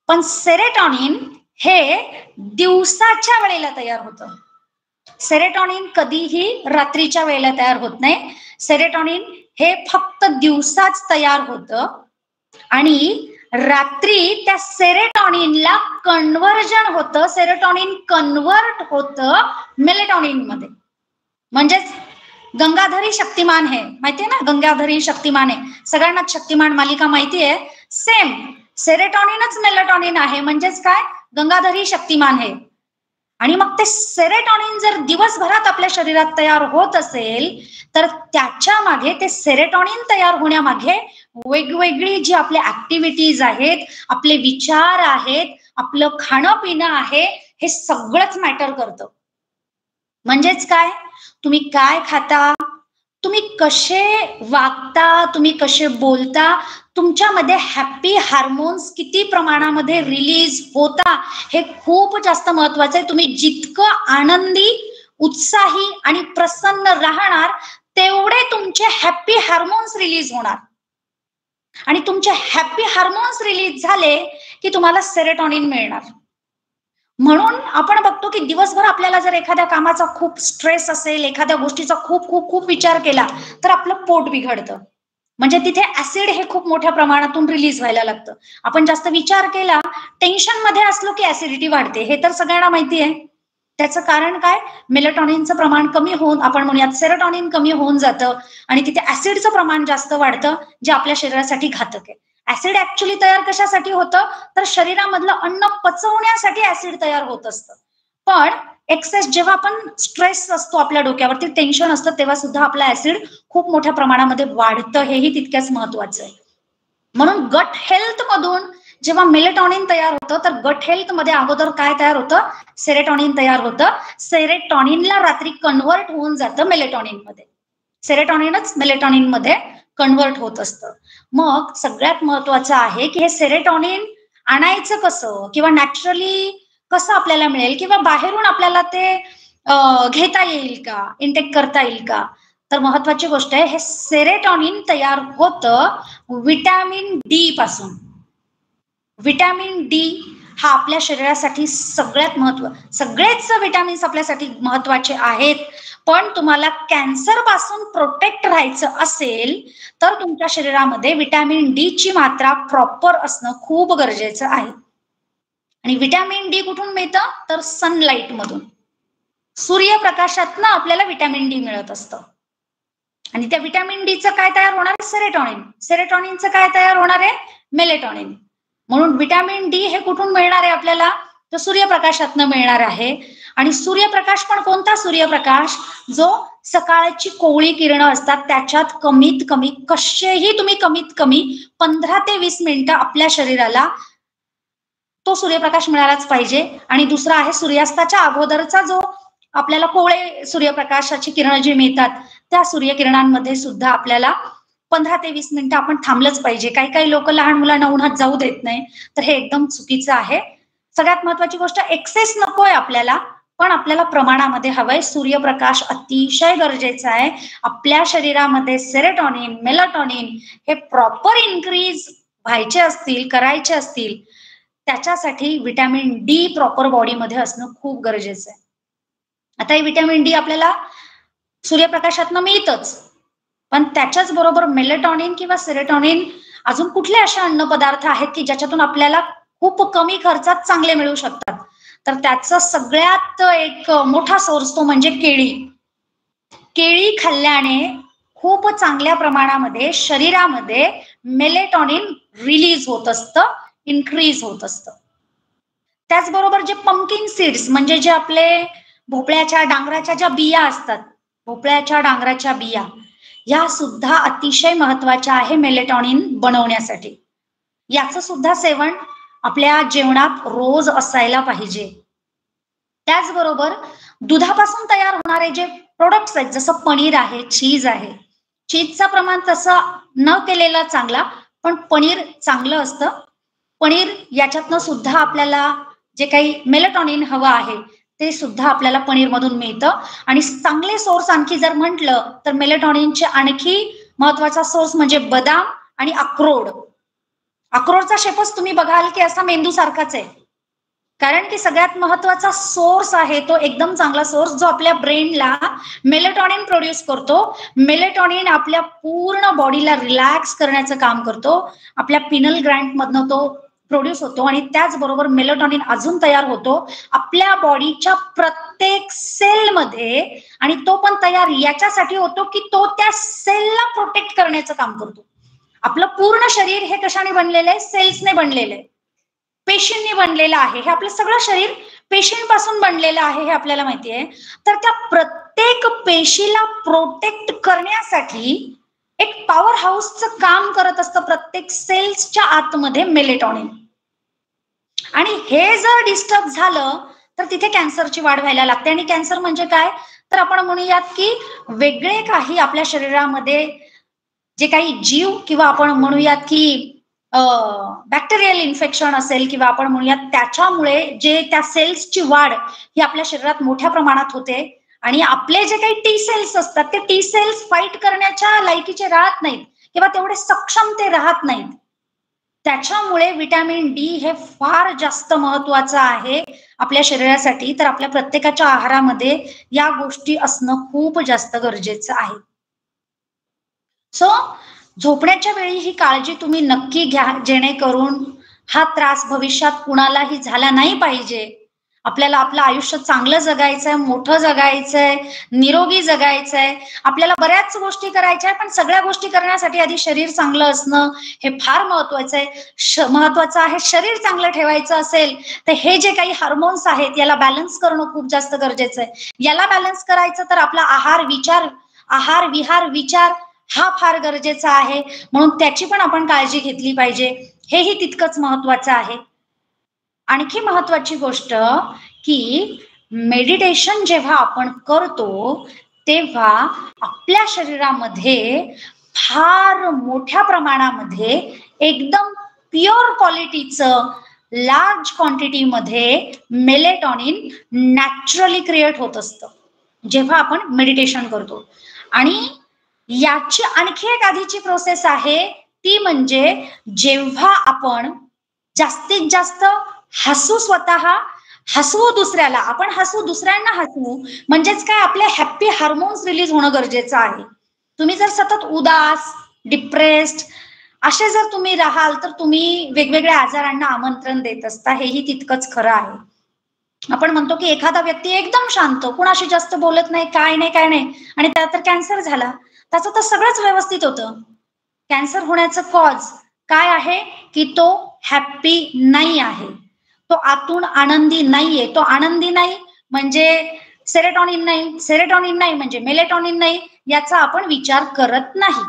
Speaker 1: पण सेरोटॉनिन हे दिवसाच्या वेळेला तयार होतं. सेरोटॉनिन कधीही रात्रीच्या वेळेला तयार होत नाही. सेरोटोनिन हे फक्त दिवसाच तयार होतं आणि रात्री त्या सेरोटोनिनला कन्व्हर्जन होतं, सेरोटोनिन कन्वर्ट होतं मेलेटोनिन मध्ये. म्हणजेच गंगाधरी शक्तिमान है, माहितीये ना, गंगाधरी शक्तिमान आहे, सगळ्यांनाच शक्तिमान मालिका माहिती आहे. सेम सेरोटोनिनच मेलेटोनिन आहे, म्हणजेच काय, गंगाधरी शक्तिमान आहे. आणि मग ते सेरोटोनिन जर दिवसभरात आपल्या शरीरात तयार होत असेल तर त्याच्या मागे, ते सेरोटोनिन तयार होण्यामागे वेगवेगळी जी आपल्या ऍक्टिव्हिटीज आहेत, आपले विचार आहेत, आपलं खाणं पिणं आहे, हे सगळंच मॅटर करतं. म्हणजेच काय, तुम्ही काय खाता, तुम्ही कसे वागता, तुम्ही कसे बोलता, तुमच्यामध्ये हॅपी हार्मोन्स किती प्रमाणामध्ये रिलीज होता, हे खूप जास्त महत्वाचं आहे. तुम्ही जितकं आनंदी, उत्साही आणि प्रसन्न राहणार तेवढे तुमचे हॅपी हार्मोन्स रिलीज होणार. आणि तुमचे हॅपी हार्मोन्स रिलीज झाले की तुम्हाला सेरोटोनिन मिळणार. म्हणून आपण बघतो की दिवसभर आपल्याला जर एखाद्या कामाचा खूप स्ट्रेस असेल, एखाद्या गोष्टीचा खूप खूप खूप विचार केला तर आपलं पोट बिघडतं. म्हणजे तिथे ऍसिड हे खूप मोठ्या प्रमाणातून रिलीज व्हायला लागतं. आपण जास्त विचार केला, टेन्शन मध्ये असलो की ऍसिडिटी वाढते, हे तर सगळ्यांना माहिती आहे. त्याचं कारण काय, मेलेटोनिनचं प्रमाण कमी होऊन, आपण म्हणूयात सेरोटोनिन कमी होऊन जातं आणि तिथे ऍसिडचं प्रमाण जास्त वाढतं, जे आपल्या शरीरासाठी घातक आहे. ऍसिड ऍक्च्युली तयार कशासाठी होतं, तर शरीरामधलं अन्न पचवण्यासाठी ऍसिड तयार होत असतं. पण एक्सेस, जेव्हा आपण स्ट्रेस असतो, आपल्या डोक्यावरती टेन्शन असतं, तेव्हा सुद्धा आपला ऍसिड खूप मोठ्या प्रमाणामध्ये वाढतं, हेही तितक्याच महत्वाचं आहे. म्हणून गट हेल्थ मधून जेव्हा मेलेटोनिन तयार होतं तर गट हेल्थ मध्ये अगोदर काय तयार होतं, सेरोटोनिन तयार होतं. सेरोटोनिनला रात्री कन्वर्ट होऊन जातं मेलेटोनिन मध्ये, सेरोटोनिनच मेलेटोनिन मध्ये कन्वर्ट होत असतं. मग सगळ्यात महत्वाचं आहे की हे सेरोटोनिन आणायचं कसं, किंवा नॅचरली कसं आपल्याला मिळेल, किंवा बाहेरून आपल्याला ते घेता येईल का, इंटेक करता येईल का. तर महत्वाची गोष्ट आहे, हे सेरोटोनिन तयार होतं विटॅमिन डी पासून. विटॅमिन डी हा आपल्या शरीरासाठी सगळ्यात सगळेच विटॅमिन्स आपल्यासाठी महत्वाचे आहेत. पण तुम्हाला कॅन्सर पासून प्रोटेक्ट राहायचं असेल तर तुमच्या शरीरामध्ये विटॅमिन डी ची मात्रा प्रॉपर असणं खूप गरजेचं आहे. आणि विटॅमिन डी कुठून मिळतं, तर सनलाईट मधून, सूर्यप्रकाशातनं आपल्याला विटॅमिन डी मिळत असतं. आणि त्या विटॅमिन डीचं काय तयार होणार आहे, सेरोटोनिन. सेरोटोनिनचं काय तयार होणार आहे, मेलेटोनिन. म्हणून विटॅमिन डी हे कुठून मिळणार आहे आपल्याला, तर सूर्यप्रकाशातनं मिळणार आहे. आणि सूर्यप्रकाश पण कोणता सूर्यप्रकाश, जो सकाळची कोवळी किरणं असतात त्याच्यात कमीत कमी, कसेही तुम्ही कमीत कमी 15 ते 20 मिनिटं आपल्या शरीराला तो सूर्यप्रकाश मिळालाच पाहिजे. आणि दुसरा आहे सूर्यास्ताच्या अगोदरचा जो आपल्याला कोवळे सूर्यप्रकाशाची किरणं जी मिळतात, त्या सूर्यकिरणांमध्ये सुद्धा आपल्याला 15 ते 20 मिनिटं आपण थांबलंच पाहिजे. काही काही लोक लहान मुलांना उन्हात जाऊ देत नाही, तर हे एकदम चुकीचं आहे. सगळ्यात महत्वाची गोष्ट, एक्सेस नकोय आपल्याला, पण आपल्याला प्रमाणामध्ये हवंय. सूर्यप्रकाश अतिशय गरजेचा आहे. आपल्या शरीरामध्ये सेरोटोनिन, मेलेटोनिन हे प्रॉपर इन्क्रीज व्हायचे असतील, करायचे असतील, त्याच्यासाठी विटॅमिन डी प्रॉपर बॉडीमध्ये असणं खूप गरजेचं आहे. आता हे विटॅमिन डी आपल्याला सूर्यप्रकाशातनं मिळतच, पण त्याच्याच बरोबर मेलेटोनिन किंवा सेरोटोनिन, अजून कुठले असे अन्न पदार्थ आहेत की ज्याच्यातून आपल्याला खूप कमी खर्चात चांगले मिळू शकतात, तर त्याचा सगळ्यात एक मोठा सोर्स तो म्हणजे केळी. केळी खाल्ल्याने खूप चांगल्या प्रमाणामध्ये शरीरामध्ये मेलेटोनिन रिलीज होत असतं, इन्क्रीज होत असतं. त्याचबरोबर जे पंकिन सीड्स, म्हणजे जे आपले भोपळ्याच्या डांगराच्या ज्या बिया असतात, भोपळ्याच्या डांगराच्या बिया, या सुद्धा अतिशय महत्वाच्या आहे मेलेटोनिन बनवण्यासाठी. याचं सुद्धा सेवन आपल्या जेवणात रोज असायला पाहिजे. त्याचबरोबर दुधापासून तयार होणारे जे प्रोडक्ट्स आहेत, जसं पनीर आहे, चीज आहे, चीजचं प्रमाण तसं न केलेलं चांगला, पण पनीर चांगलं असतं. पनीर याच्यातनं सुद्धा आपल्याला जे काही मेलेटोनिन हवं आहे ते सुद्धा आपल्याला पनीर मधून मिळतं. आणि चांगले सोर्स आणखी जर म्हटलं तर मेलेटोनिनचे आणखी महत्वाचा सोर्स म्हणजे बदाम आणि अक्रोड. अक्रोडचा शेपच तुम्ही बघाल की असा मेंदू सारखाच आहे, कारण की सगळ्यात महत्वाचा सोर्स आहे तो एकदम चांगला सोर्स जो आपल्या ब्रेनला मेलेटॉनिन प्रोड्यूस करतो. मेलेटॉनिन आपल्या पूर्ण बॉडीला रिलॅक्स करण्याचं काम करतो. आपल्या पिनल ग्लँड मधनं तो प्रोड्यूस होतो आणि त्याचबरोबर मेलेटॉनिन अजून तयार होतो आपल्या बॉडीच्या प्रत्येक सेलमध्ये, आणि तो पण तयार याच्यासाठी होतो की तो त्या सेलला प्रोटेक्ट करण्याचं काम करतो. आपलं पूर्ण शरीर हे कशाने बनलेलं आहे? सेल्सने बनलेलं आहे, पेशींनी बनलेलं आहे. हे आपलं सगळं शरीर पेशींपासून बनलेलं आहे हे आपल्याला माहिती आहे. तर त्या प्रत्येक पेशीला प्रोटेक्ट करण्यासाठी एक पॉवर हाऊसचं काम करत असतं प्रत्येक सेल्सच्या आतमध्ये मेलेटॉनिन. आणि हे जर डिस्टर्ब झालं तर तिथे कॅन्सरची वाढ व्हायला लागते. आणि कॅन्सर म्हणजे काय? तर आपण म्हणूयात की वेगळे काही आपल्या शरीरामध्ये जे काही जीव किंवा आपण म्हणूयात की बॅक्टेरियल इन्फेक्शन असेल किंवा आपण म्हणूयात त्याच्यामुळे जे त्या सेल्सची वाढ ही आपल्या शरीरात मोठ्या प्रमाणात होते. आणि आपले जे काही टी सेल्स असतात ते टी सेल्स फाईट करण्याच्या लायकीचे राहत नाहीत किंवा तेवढे सक्षम ते राहत नाहीत. त्याच्यामुळे विटॅमिन डी हे फार जास्त महत्वाचं आहे आपल्या शरीरासाठी. तर आपल्या प्रत्येकाच्या आहारामध्ये या गोष्टी असणं खूप जास्त गरजेचं आहे. सो झोपण्याच्या वेळी ही काळजी तुम्ही नक्की घ्या, जेणेकरून हा त्रास भविष्यात कुणालाही झाला नाही पाहिजे. आपल्याला आपलं आयुष्य चांगलं जगायचंय, मोठं जगायचंय, निरोगी जगायचंय. आपल्याला बऱ्याच गोष्टी करायच्या आहे, पण सगळ्या गोष्टी करण्यासाठी आधी शरीर चांगलं असणं हे फार महत्वाचं आहे. महत्वाचं आहे. शरीर चांगलं ठेवायचं असेल तर हे जे काही हार्मोन्स आहेत याला बॅलन्स करणं खूप जास्त गरजेचं आहे. याला बॅलन्स करायचं तर आपला आहार विहार विचार हा फार गरजेचा आहे. म्हणून त्याची पण आपण काळजी घेतली पाहिजे, हेही तितकंच महत्वाचं आहे. आणखी महत्वाची गोष्ट की मेडिटेशन जेव्हा आपण करतो तेव्हा आपल्या शरीरामध्ये फार मोठ्या प्रमाणामध्ये एकदम प्युअर क्वालिटीचं लार्ज क्वांटिटीमध्ये मेलेटॉनिन नॅचरली क्रिएट होत असतं जेव्हा आपण मेडिटेशन करतो. आणि याची आणखी एक आधीची प्रोसेस आहे ती म्हणजे जेव्हा आपण जास्तीत जास्त हसू, स्वतः हसवू दुसऱ्याला, आपण हसू दुसऱ्यांना हसवू, म्हणजेच काय आपले हॅप्पी हार्मोन्स रिलीज होणं गरजेचं आहे. तुम्ही जर सतत उदास, डिप्रेस्ड असे जर तुम्ही राहाल तर तुम्ही वेगवेगळ्या आजारांना आमंत्रण देत असता, हेही तितकंच खरं आहे. आपण म्हणतो की एखादा व्यक्ती एकदम शांत, कुणाशी जास्त बोलत नाही, काय नाही, आणि त्यात तर कॅन्सर झाला, त्याचं तर सगळंच व्यवस्थित होतं. कॅन्सर होण्याचं कॉज काय आहे की तो हॅप्पी नाही आहे, तो आतून आनंदी नाहीये. तो आनंदी नाही म्हणजे सेरोटॉनिन नाही म्हणजे मेलेटॉनिन नाही, याचा आपण विचार करत नाही.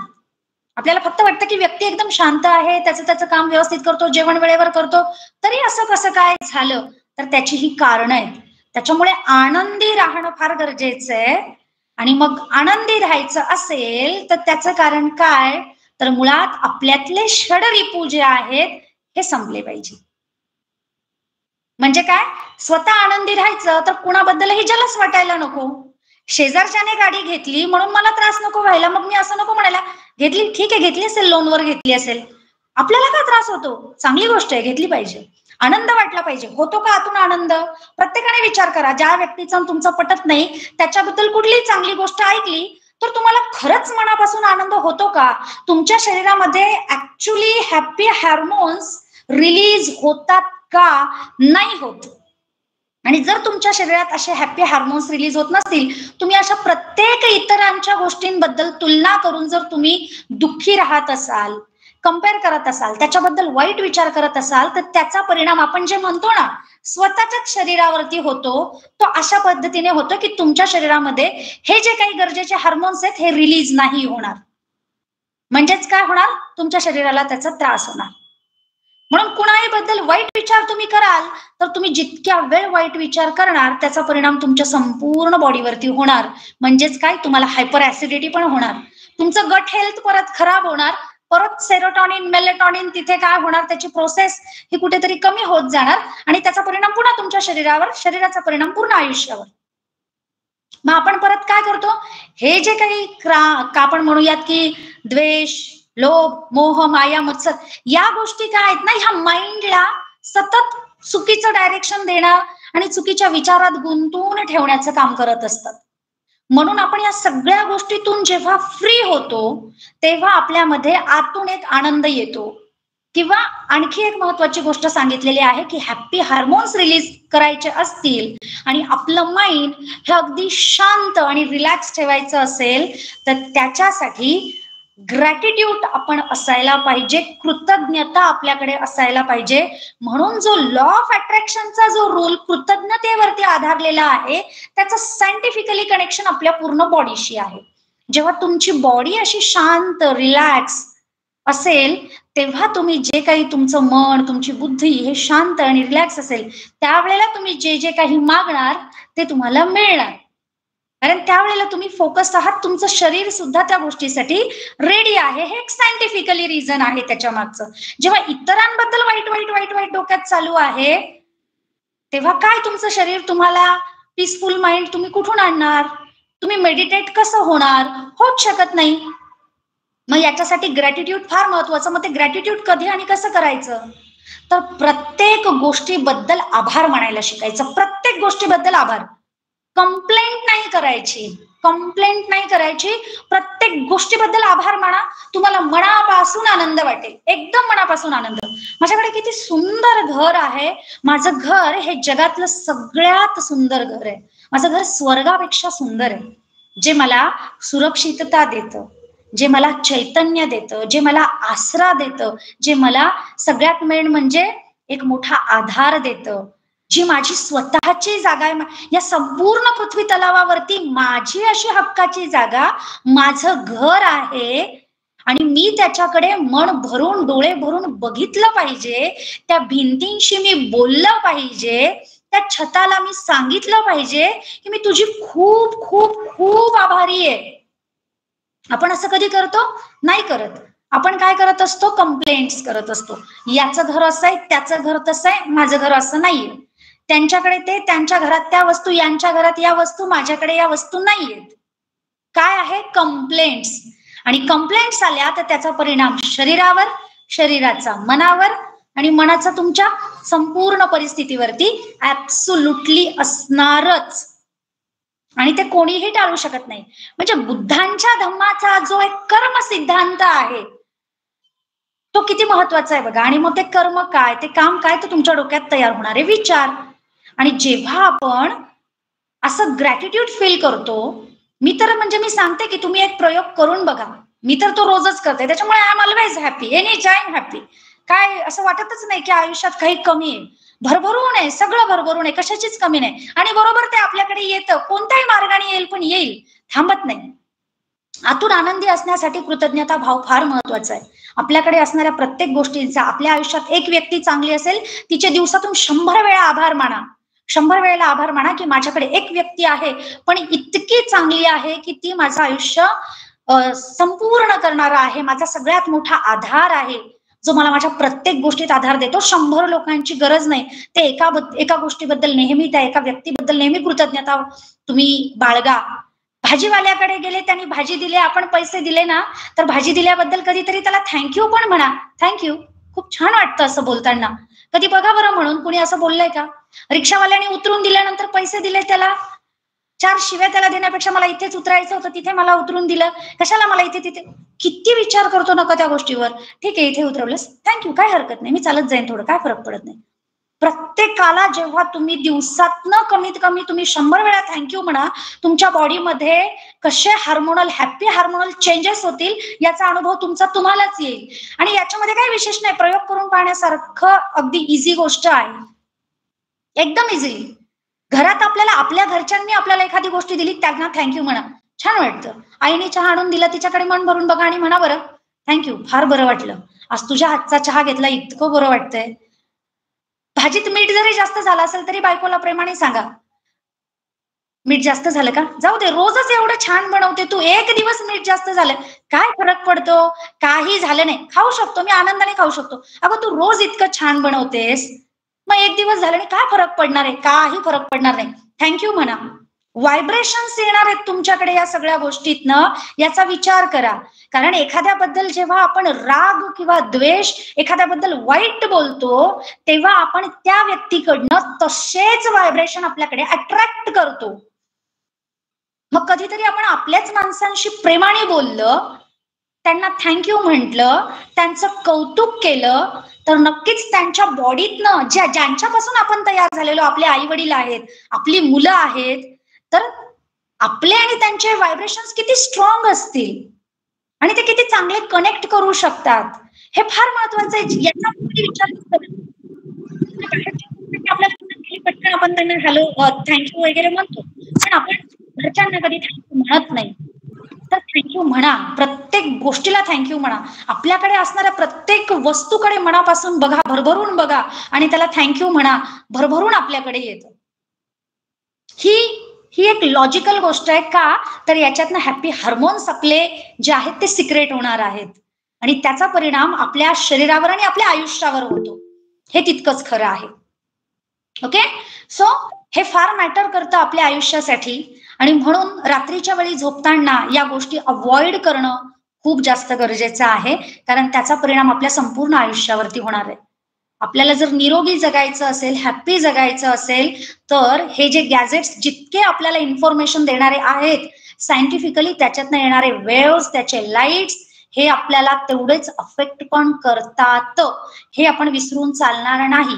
Speaker 1: आपल्याला फक्त वाटतं की व्यक्ती एकदम शांत आहे, त्याचं काम व्यवस्थित करतो, जेवण वेळेवर करतो, तरी असं कसं काय झालं? तर त्याची ही कारणं आहेत. त्याच्यामुळे आनंदी राहणं फार गरजेचं आहे. आणि मग आनंदी राहायचं असेल तर त्याचं कारण काय? तर मुळात आपल्यातले षडरिपू जे आहेत हे संपले पाहिजे. म्हणजे काय? स्वतः आनंदी राहायचं तर कुणाबद्दलही जलस वाटायला नको. शेजारच्याने गाडी घेतली म्हणून मला त्रास नको व्हायला, मग मी असं नको म्हणायला घेतली, ठीक आहे, घेतली असेल, लोनवर घेतली असेल, आपल्याला काय त्रास होतो? चांगली गोष्ट आहे, घेतली पाहिजे. आनंद वाटला पाहिजे. होतो का आतून आनंद? प्रत्येकाने विचार करा, ज्या व्यक्तीचं तुमचं पटत नाही त्याच्याबद्दल कुठलीही चांगली गोष्ट ऐकली तर तुम्हाला खरंच मनापासून आनंद होतो का? तुमच्या शरीरामध्ये ऍक्च्युली हॅपी हार्मोन्स रिलीज होतात का? नाही होत. आणि जर तुमच्या शरीरात असे हॅपी हार्मोन्स रिलीज होत नसतील, तुम्ही अशा प्रत्येक इतरांच्या गोष्टींबद्दल तुलना करून जर तुम्ही दुःखी राहत असाल, कम्पेअर करत असाल, त्याच्याबद्दल वाईट विचार करत असाल, तर त्याचा परिणाम आपण जे म्हणतो ना स्वतःच्याच शरीरावरती होतो, तो अशा पद्धतीने होतो की तुमच्या शरीरामध्ये हे जे काही गरजेचे हार्मोन्स आहेत हे रिलीज नाही होणार. म्हणजेच काय होणार? तुमच्या शरीराला त्याचा त्रास होणार. म्हणून कुणाही बद्दल वाईट विचार तुम्ही कराल तर तुम्ही जितक्या वेळ वाईट विचार करणार त्याचा परिणाम तुमच्या संपूर्ण बॉडीवरती होणार. म्हणजेच काय? तुम्हाला हायपर ऍसिडिटी पण होणार, तुमचं गट हेल्थ परत खराब होणार, परत सेरोटॉनिन मेलेटॉनिन तिथे काय होणार? त्याची प्रोसेस ही कुठेतरी कमी होत जाणार आणि त्याचा परिणाम पुन्हा तुमच्या शरीरावर, शरीराचा परिणाम पूर्ण आयुष्यावर. मग आपण परत काय करतो? हे जे काही आपण म्हणूयात की द्वेष, लोभ, मोह, माया, मत्सर या गोष्टी काय आहेत ना, ह्या माइंडला सतत चुकीचं डायरेक्शन देणं आणि चुकीच्या विचारात गुंतवून ठेवण्याचं काम करत असतात. म्हणून आपण या सगळ्या गोष्टीतून जेव्हा फ्री होतो तेव्हा आपल्यामध्ये आतून एक आनंद येतो. किंवा आणखी एक महत्वाची गोष्ट सांगितलेली आहे की हॅपी हार्मोन्स रिलीज करायचे असतील आणि आपलं माइंड हे अगदी शांत आणि रिलॅक्स ठेवायचं असेल तर त्याच्यासाठी ग्रॅटिट्यूड आपण असायला पाहिजे, कृतज्ञता आपल्याकडे असायला पाहिजे. म्हणून जो लॉ ऑफ अट्रॅक्शनचा जो रूल कृतज्ञतेवरती आधारलेला आहे त्याचं सायंटिफिकली कनेक्शन आपल्या पूर्ण बॉडीशी आहे. जेव्हा तुमची बॉडी अशी शांत रिलॅक्स असेल तेव्हा तुम्ही जे काही तुमचं मन तुमची बुद्धी हे शांत आणि रिलॅक्स असेल त्यावेळेला तुम्ही जे जे काही मागणार ते तुम्हाला मिळणार. कारण त्यावेळेला तुम्ही फोकस आहात, तुमचं शरीर सुद्धा त्या गोष्टीसाठी रेडी आहे. हे एक सायंटिफिकली रिझन आहे त्याच्या मागचं. जेव्हा इतरांबद्दल वाईट वाईट वाईट वाईट डोक्यात चालू आहे तेव्हा काय तुमचं शरीर तुम्हाला पीसफुल माइंड तुम्ही कुठून आणणार? तुम्ही मेडिटेट कसं होणार? होऊच शकत नाही. मग याच्यासाठी ग्रॅटिट्यूड फार महत्वाचं. मग ते ग्रॅटिट्यूड कधी आणि कसं करायचं? तर प्रत्येक गोष्टीबद्दल आभार मानायला शिकायचं. प्रत्येक गोष्टीबद्दल आभार. कंप्लेंट नाही करायची, कंप्लेंट नाही करायची. प्रत्येक गोष्टीबद्दल आभार माना. तुम्हाला मनापासून आनंद वाटेल, एकदम मनापासून आनंद. माझ्याकडे किती सुंदर घर आहे, माझं घर हे जगातलं सगळ्यात सुंदर घर आहे. माझं घर स्वर्गापेक्षा सुंदर आहे, जे मला सुरक्षितता देतं, जे मला चैतन्य देतं, जे मला आसरा देतं, जे मला सगळ्यात मेन म्हणजे एक मोठा आधार देतं. जी माझी स्वतःची जागा आहे, या संपूर्ण पृथ्वी तलावावरती माझी अशी हक्काची जागा, माझं घर आहे आणि मी त्याच्याकडे मन भरून डोळे भरून बघितलं पाहिजे. त्या भिंतींशी मी बोललं पाहिजे, त्या छताला मी सांगितलं पाहिजे की मी तुझी खूप खूप खूप आभारी आहे. आपण असं कधी करतो? नाही करत. आपण काय करत असतो? कंप्लेंट्स करत असतो. याचं घर असं आहे, त्याचं घर तसं आहे, माझं घर असं नाहीये. त्यांच्याकडे ते, त्यांच्या घरात त्या वस्तू, यांच्या घरात या वस्तू, माझ्याकडे या वस्तू नाहीयेत. काय आहे? कंप्लेंट्स. आणि कंप्लेंट्स आल्या तर त्याचा परिणाम शरीरावर, शरीराचा मनावर आणि मनाचा तुमच्या संपूर्ण परिस्थितीवरती ऍब्सोल्युटली असणारच. आणि ते कोणीही टाळू शकत नाही. म्हणजे बुद्धांच्या धम्माचा जो एक कर्म सिद्धांत आहे तो किती महत्वाचा आहे बघा. आणि मग ते कर्म काय, ते काम काय, तर तुमच्या डोक्यात तयार होणारे विचार. आणि जेव्हा आपण असं ग्रॅटिट्यूड फील करतो, मी तर म्हणजे मी सांगते की तुम्ही एक प्रयोग करून बघा. मी तर तो रोजच करते, त्याच्यामुळे I am always happy, any time happy. काय असं वाटतच नाही की आयुष्यात काही कमी आहे. भरभरून आहे, सगळं भरभरून आहे, कशाचीच कमी नाही. आणि बरोबर ते आपल्याकडे येतं, कोणत्याही मार्गाने येईल, पण येईल, थांबत नाही. आतून आनंदी असण्यासाठी कृतज्ञता भाव फार महत्वाचा आहे. आपल्याकडे असणाऱ्या प्रत्येक गोष्टींचा, आपल्या आयुष्यात एक व्यक्ती चांगली असेल तिचे दिवसातून 100 वेळा आभार माना. 100 वेळेला आभार माना की माझ्याकडे एक व्यक्ती आहे पण इतकी चांगली आहे की ती माझं आयुष्य संपूर्ण करणारा आहे, माझा सगळ्यात मोठा आधार आहे, जो मला माझ्या प्रत्येक गोष्टीत आधार देतो. 100 लोकांची गरज नाही. ते एका गोष्टीबद्दल नेहमी, त्या एका व्यक्तीबद्दल नेहमी कृतज्ञता तुम्ही बाळगा. भाजीवाल्याकडे गेले, त्यांनी भाजी दिली, आपण पैसे दिले ना, तर भाजी दिल्याबद्दल कधीतरी त्याला थँक्यू पण म्हणा. थँक्यू, खूप छान वाटतं असं बोलताना. कधी बघा बरं म्हणून कुणी असं बोललंय का? रिक्षावाल्याने उतरून दिल्यानंतर पैसे दिले, त्याला 4 शिव्या त्याला देण्यापेक्षा मला इथेच उतरायचं होतं, तिथे मला उतरून दिलं, कशाला मला इथे तिथे. किती विचार करतो नका त्या गोष्टीवर. ठीक आहे, इथे उतरवलंस, थँक्यू, काय हरकत नाही, मी चालत जाईन थोडं, काय फरक पडत नाही. प्रत्येकाला जेव्हा तुम्ही दिवसातनं कमीत कमी तुम्ही 100 वेळा थँक्यू म्हणा, तुमच्या बॉडीमध्ये कसे हार्मोनल, हॅपी हार्मोनल चेंजेस होतील याचा अनुभव तुमचा तुम्हालाच येईल. आणि याच्यामध्ये काही विशेष नाही, प्रयोग करून पाहण्यासारखं अगदी इझी गोष्ट आहे, एकदम इझी. घरात आपल्याला आपल्या घरच्यांनी आपल्याला एखादी गोष्ट दिली, त्यांना थँक्यू म्हणा, छान वाटतं. आईने चहा आणून दिला, तिच्याकडे मन भरून बघा आणि म्हणा बरं थँक्यू, फार बरं वाटलं, आज तुझ्या हातचा चहा घेतला, इतकं बरं वाटतंय. भाजीत मीठ जरी जास्त झालं असेल तरी बायकोला प्रेमाने सांगा, मीठ जास्त झालं का, जाऊ दे, रोजच एवढं छान बनवते तू, एक दिवस मीठ जास्त झालं, काय फरक पडतो, काही झालं नाही, खाऊ शकतो, मी आनंदाने खाऊ शकतो. अगं तू रोज इतकं छान बनवतेस, मग एक दिवस झालं नाही, काय फरक पडणार आहे, काही फरक पडणार नाही. थँक्यू म्हणा. व्हायब्रेशन्स येणार आहेत तुमच्याकडे या सगळ्या गोष्टीतनं, याचा विचार करा. कारण एखाद्याबद्दल जेव्हा आपण राग किंवा द्वेष, एखाद्याबद्दल वाईट बोलतो, तेव्हा आपण त्या व्यक्तीकडनं तसेच व्हायब्रेशन आपल्याकडे अट्रॅक्ट करतो. मग कधीतरी आपण आपल्याच माणसांशी प्रेमाने बोललं, त्यांना थँक्यू म्हटलं, त्यांचं कौतुक केलं, तर नक्कीच त्यांच्या बॉडीतनं ज्यांच्यापासून आपण तयार झालेलो, आपले आई वडील आहेत, आपली मुलं आहेत, तर आपले आणि त्यांचे व्हायब्रेशन्स किती स्ट्रॉंग असतील आणि ते किती चांगले कनेक्ट करू शकतात, हे फार महत्वाचं आहे. याचा विचार आपल्याला पटकन आपण त्यांना हॅलो थँक्यू वगैरे म्हणतो, पण आपण घरच्यांना कधी थँक्यू म्हणत नाही. तर थँक्यू म्हणा, प्रत्येक गोष्टीला थँक्यू म्हणा. आपल्याकडे असणाऱ्या प्रत्येक वस्तूकडे मनापासून बघा, भरभरून बघा आणि त्याला थँक्यू म्हणा, भरभरून आपल्याकडे येतं. ही एक लॉजिकल गोष्ट आहे. का तर याच्यातनं हॅपी हार्मोन्स आपले जे आहेत ते सिक्रेट होणार आहेत आणि त्याचा परिणाम आपल्या शरीरावर आणि आपल्या आयुष्यावर होतो. हे तितकंच खरं आहे. ओके, सो हे फार मॅटर करतं आपल्या आयुष्यासाठी आणि म्हणून रात्रीच्या वेळी झोपताना या गोष्टी अवॉइड करणं खूप जास्त गरजेचं आहे, कारण त्याचा परिणाम आपल्या संपूर्ण आयुष्यावरती होणार आहे. आपल्याला जर निरोगी जगायचं असेल, हॅप्पी जगायचं असेल, तर हे जे गॅजेट्स जितके आपल्याला इन्फॉर्मेशन देणारे आहेत सायंटिफिकली, त्याच्यातनं येणारे वेव्हज, त्याचे लाईट्स, हे आपल्याला तेवढेच अफेक्ट पण करतात, हे आपण विसरून चालणार नाही.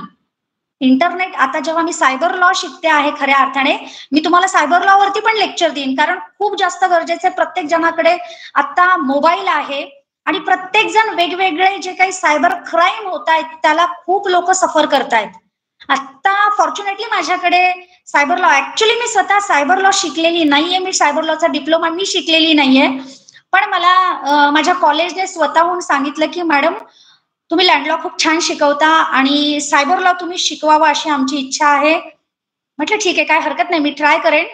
Speaker 1: इंटरनेट, आता जेव्हा मी सायबर लॉ शिकते आहे, खऱ्या अर्थाने मी तुम्हाला सायबर लॉ वरती पण लेक्चर देईन, कारण खूप जास्त गरजेचं आहे. प्रत्येक जणाकडे आता मोबाईल आहे आणि प्रत्येक जण वेगवेगळे जे काही सायबर क्राईम होत आहेत त्याला खूप लोक सफर करतायत. आता फॉर्च्युनेटली माझ्याकडे सायबर लॉ, ऍक्च्युली मी स्वतः सायबर लॉ शिकलेली नाहीये, मी सायबर लॉचा डिप्लोमा मी शिकलेली नाहीये, पण मला माझ्या कॉलेजने स्वतःहून सांगितलं की मॅडम तुम्ही लँड लॉ खूप छान शिकवता आणि सायबर लॉ तुम्ही शिकवावा अशी आमची इच्छा आहे. म्हटलं ठीक आहे, काय हरकत नाही, मी ट्राय करेन.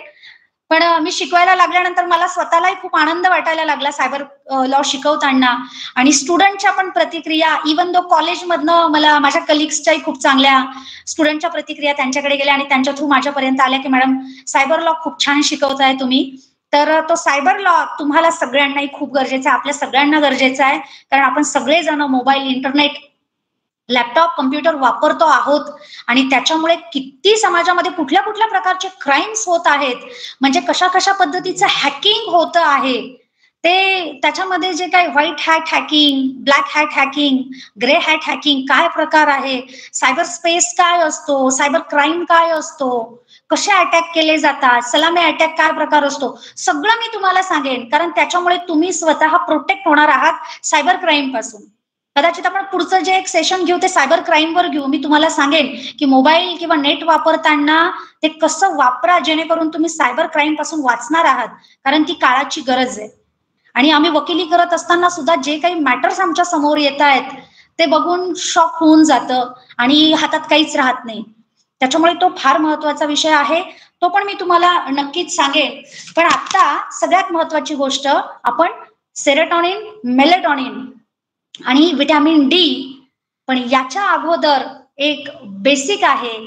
Speaker 1: पण मी शिकवायला लागल्यानंतर मला स्वतःलाही खूप आनंद वाटायला लागला सायबर लॉ शिकवताना आणि स्टुडंटच्या पण प्रतिक्रिया, इवन दो कॉलेजमधनं मला माझ्या कलिग्सच्याही खूप चांगल्या स्टुडंटच्या प्रतिक्रिया त्यांच्याकडे गेल्या आणि त्यांच्या थ्रू माझ्यापर्यंत आल्या की मॅडम सायबर लॉ खूप छान शिकवताय तुम्ही. तर तो सायबर लॉ तुम्हाला सगळ्यांनाही खूप गरजेचा आहे, आपल्या सगळ्यांना गरजेचा आहे, कारण आपण सगळेजण मोबाईल, इंटरनेट, लॅपटॉप, कम्प्युटर वापरतो आहोत आणि त्याच्यामुळे किती समाजामध्ये कुठल्या कुठल्या प्रकारचे क्राईम्स होत आहेत, म्हणजे कशा कशा पद्धतीचं हॅकिंग होत आहे, ते त्याच्यामध्ये जे काही white hat hacking, black hat hacking, grey hat hacking काय प्रकार आहे, सायबर स्पेस काय असतो, सायबर क्राईम काय असतो, कसे अटॅक केले जातात, सलामी अटॅक काय प्रकार असतो, सगळं मी तुम्हाला सांगेन, कारण त्याच्यामुळे तुम्ही स्वतः प्रोटेक्ट होणार आहात सायबर क्राईम पासून. कदाचित आपण पुढचं जे एक सेशन घेऊ ते सायबर क्राईम वर घेऊ. मी तुम्हाला सांगेन की मोबाईल किंवा नेट वापरताना ते कसं वापरा जेणेकरून तुम्ही सायबर क्राईम पासून वाचणार आहात, कारण ती काळाची गरज आहे. आणि आम्ही वकिली करत असताना सुद्धा जे काही मॅटर्स आमच्या समोर येत आहेत ते बघून शॉक होऊन जातं आणि हातात काहीच राहत नाही. त्याच्यामुळे तो फार महत्वाचा विषय आहे, तो पण मी तुम्हाला नक्कीच सांगेन. पण आता सगळ्यात महत्वाची गोष्ट, आपण सेरोटोनिन, मेलेटोनिन आणि विटॅमिन डी, पण याच्या अगोदर एक बेसिक आहे,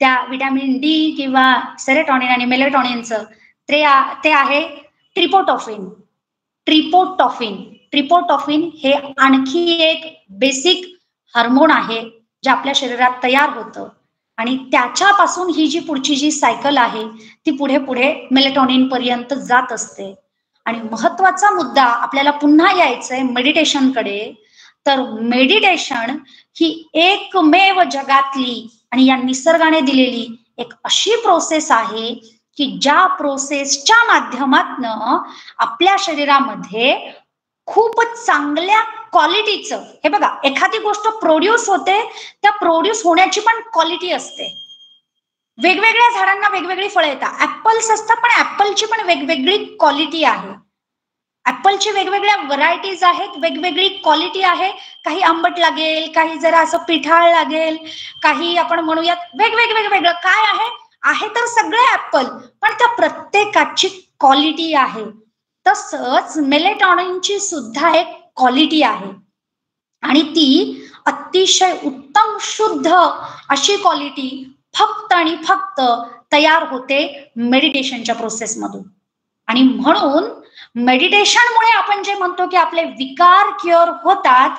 Speaker 1: त्या विटॅमिन डी किंवा सेरोटोनिन आणि मेलेटोनिनचं, ते आहे ट्रिपोटॉफिन. ट्रिपोटॉफिन हे आणखी एक बेसिक हार्मोन आहे जे आपल्या शरीरात तयार होतं आणि त्याच्यापासून ही जी पुढची जी सायकल आहे ती पुढे पुढे मेलेटोनिन पर्यंत जात असते. आणि महत्वाचा मुद्दा आपल्याला पुन्हा यायचंय मेडिटेशनकडे. तर मेडिटेशन ही एकमेव जगातली आणि या निसर्गाने दिलेली एक अशी प्रोसेस आहे की ज्या प्रोसेसच्या माध्यमातनं आपल्या शरीरामध्ये खूपच चांगल्या क्वालिटीचं, हे बघा, एखादी गोष्ट प्रोड्यूस होते, त्या प्रोड्यूस होण्याची पण क्वालिटी असते. वेगवेगळ्या झाडांना वेगवेगळी फळं येतात, ऍपल्स असतात, पण ऍपलची पण वेगवेगळी क्वालिटी आहे. ऍपलची वेगवेगळ्या व्हरायटीज आहेत, वेगवेगळी क्वालिटी आहे. काही आंबट लागेल, काही जरा असं पिठाळ लागेल, काही आपण म्हणूयात वेगवेगळं काय आहे तर सगळे ऍपल, पण त्या प्रत्येकाची क्वालिटी आहे. तसंच मेलेटॉनिनची सुद्धा एक क्वालिटी आहे आणि ती अतिशय उत्तम शुद्ध अशी क्वालिटी फक्त आणि फक्त तयार होते मेडिटेशनच्या प्रोसेसमधून. आणि म्हणून मेडिटेशनमुळे आपण जे म्हणतो की आपले विकार क्युअर होतात,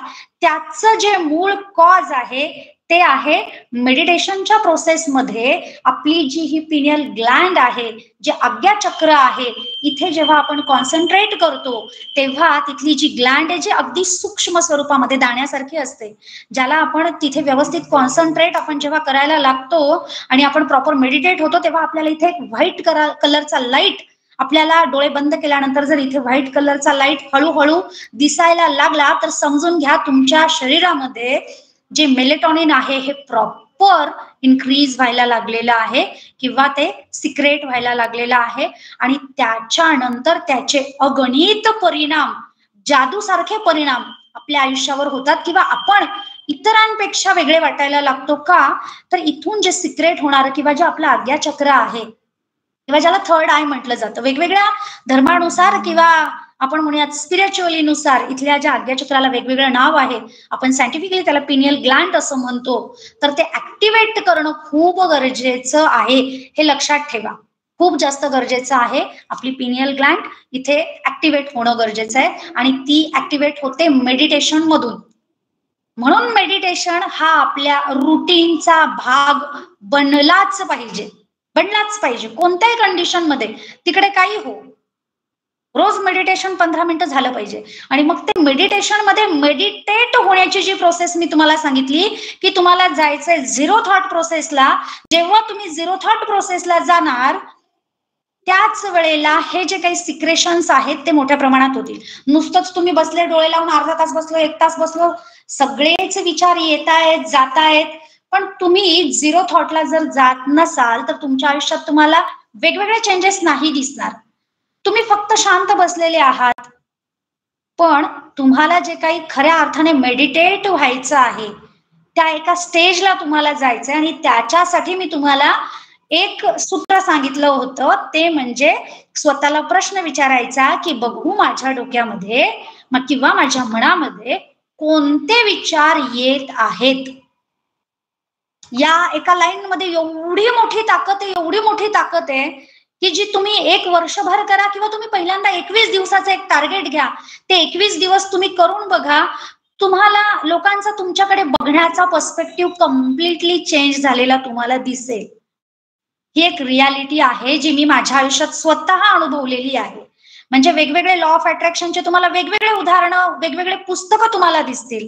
Speaker 1: त्याचं जे मूळ कॉज आहे ते आहे मेडिटेशनच्या प्रोसेसमध्ये आपली जी ही पिनियल ग्लँड आहे, जे आज्ञाचक्र आहे, इथे जेव्हा आपण कॉन्सन्ट्रेट करतो तेव्हा तिथली जी ग्लँड आहे जी अगदी सूक्ष्म स्वरूपामध्ये दाण्यासारखी असते, ज्याला आपण तिथे व्यवस्थित कॉन्सन्ट्रेट आपण जेव्हा करायला लागतो आणि आपण प्रॉपर मेडिटेट होतो तेव्हा आपल्याला इथे एक व्हाईट कलरचा लाईट, आपल्याला डोळे बंद केल्यानंतर जर इथे व्हाईट कलरचा लाईट हळूहळू दिसायला लागला तर समजून घ्या तुमच्या शरीरामध्ये जे मेलेटॉनिन आहे हे प्रॉपर इन्क्रीज व्हायला लागलेलं आहे किंवा ते सिक्रेट व्हायला लागलेलं आहे. आणि त्याच्यानंतर त्याचे अगणित परिणाम, जादूसारखे परिणाम आपल्या आयुष्यावर होतात किंवा आपण इतरांपेक्षा वेगळे वाटायला लागतो. का तर इथून जे सिक्रेट होणार किंवा जे आपलं आज्ञाचक्र आहे किंवा ज्याला थर्ड आय म्हटलं जातं, वेगवेगळ्या धर्मानुसार किंवा आपण म्हणूयात स्पिरिच्युअली नुसार इथल्या ज्या आज्ञाचक्राला वेगवेगळं नाव आहे, आपण सायंटिफिकली त्याला पिनियल ग्लँड असं म्हणतो, तर ते ऍक्टिव्हेट करणं खूप गरजेचं आहे. हे लक्षात ठेवा, खूप जास्त गरजेचं आहे. आपली पिनियल ग्लँड इथे ऍक्टिव्हेट होणं गरजेचं आहे आणि ती ऍक्टिव्हेट होते मेडिटेशन मधून. म्हणून मेडिटेशन हा आपल्या रुटीनचा भाग बनलाच पाहिजे, बनलाच पाहिजे कोणत्याही कंडिशन मध्ये, तिकडे काही हो. रोज मेडिटेशन 15 मिनिटं झालं पाहिजे. आणि मग ते मेडिटेशन मध्ये मेडिटेट होण्याची जी प्रोसेस मी तुम्हाला सांगितली की तुम्हाला जायचंय झिरो थॉट प्रोसेसला, जेव्हा तुम्ही झिरो थॉट प्रोसेसला जाणार त्याच वेळेला हे जे काही सिक्रेशन्स आहेत ते मोठ्या प्रमाणात होतील. नुसतंच तुम्ही बसले डोळे लावून अर्धा तास बसलो, 1 तास बसलो, सगळेच विचार येत आहेत जात आहेत, पण तुम्ही झिरो थॉटला जर जात नसाल तर तुमच्या आयुष्यात तुम्हाला वेगवेगळे चेंजेस नाही दिसणार. तुम्ही फक्त शांत बसलेले आहात, पण तुम्हाला जे काही खऱ्या अर्थाने मेडिटेट व्हायचं आहे त्या एका स्टेजला तुम्हाला जायचंय आणि त्याच्यासाठी मी तुम्हाला एक सूत्र सांगितलं होतं, ते म्हणजे स्वतःला प्रश्न विचारायचा की बघू माझ्या डोक्यामध्ये किंवा माझ्या मनामध्ये कोणते विचार येत आहेत. या एका लाईन मध्ये एवढी मोठी ताकद आहे, एवढी मोठी ताकद आहे की जी तुम्ही 1 वर्षभर करा किंवा तुम्ही पहिल्यांदा 21 दिवसाचं एक टार्गेट घ्या, ते 21 दिवस तुम्ही करून बघा, तुम्हाला लोकांचा तुमच्याकडे बघण्याचा पर्स्पेक्टिव्ह कम्प्लिटली चेंज झालेला तुम्हाला दिसेल. ही एक रियालिटी आहे जी मी माझ्या आयुष्यात स्वतः अनुभवलेली आहे. म्हणजे वेगवेगळे लॉ ऑफ अट्रॅक्शनचे तुम्हाला वेगवेगळे उदाहरणं, वेगवेगळे पुस्तकं तुम्हाला दिसतील,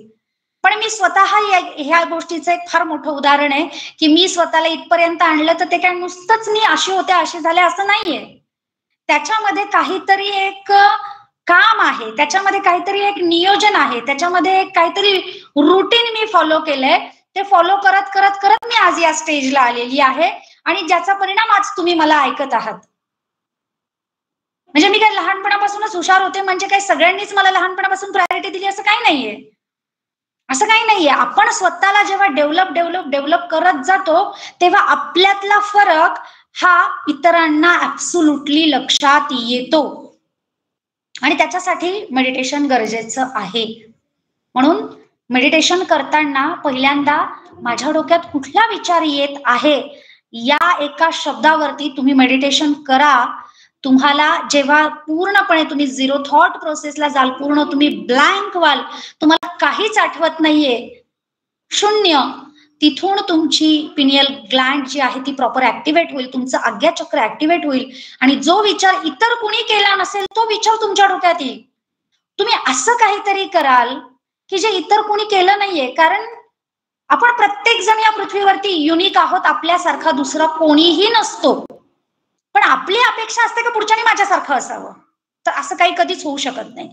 Speaker 1: पण मी स्वतः ह्या गोष्टीचं एक फार मोठं उदाहरण आहे की मी स्वतःला इथपर्यंत आणलं तर ते काय नुसतंच मी अशी होते अशी झाले असं नाहीये. त्याच्यामध्ये काहीतरी एक काम आहे, त्याच्यामध्ये काहीतरी एक नियोजन आहे, त्याच्यामध्ये काहीतरी रुटीन मी फॉलो केलंय. ते फॉलो करत करत करत मी आज या स्टेजला आलेली आहे आणि ज्याचा परिणाम आज तुम्ही मला ऐकत आहात. म्हणजे मी काय लहानपणापासूनच हुशार होते म्हणजे काय सगळ्यांनीच मला लहानपणापासून प्रायोरिटी दिली असं काही नाहीये, असं काही नाहीये. आपण स्वतःला जेव्हा डेव्हलप करत जातो तेव्हा आपल्यातला फरक हा इतरांना ऍब्सोल्युटली लक्षात येतो आणि त्याच्यासाठी मेडिटेशन गरजेचं आहे. म्हणून मेडिटेशन करताना पहिल्यांदा माझ्या डोक्यात कुठला विचार येत आहे या एका शब्दावरती तुम्ही मेडिटेशन करा. तुम्हाला जेव्हा पूर्णपणे तुम्ही झिरो थॉट प्रोसेसला जाल, पूर्ण तुम्ही ब्लँक व्हाल, तुम्हाला काहीच आठवत नाहीये, शून्य, तिथून तुमची पिनियल ग्लँड जी आहे ती प्रॉपर ऍक्टिव्हेट होईल, तुमचं आज्ञाचक्र ऍक्टिव्हेट होईल आणि जो विचार इतर कुणी केला नसेल तो विचार तुमच्या डोक्यात येईल. तुम्ही असं काहीतरी कराल की जे इतर कुणी केलं नाहीये, कारण आपण प्रत्येक जण या पृथ्वीवरती युनिक आहोत, आपल्यासारखा दुसरा कोणीही नसतो. पण आपली अपेक्षा असते की पुढच्याने माझ्यासारखं असावं, तर असं काही कधीच होऊ शकत नाही.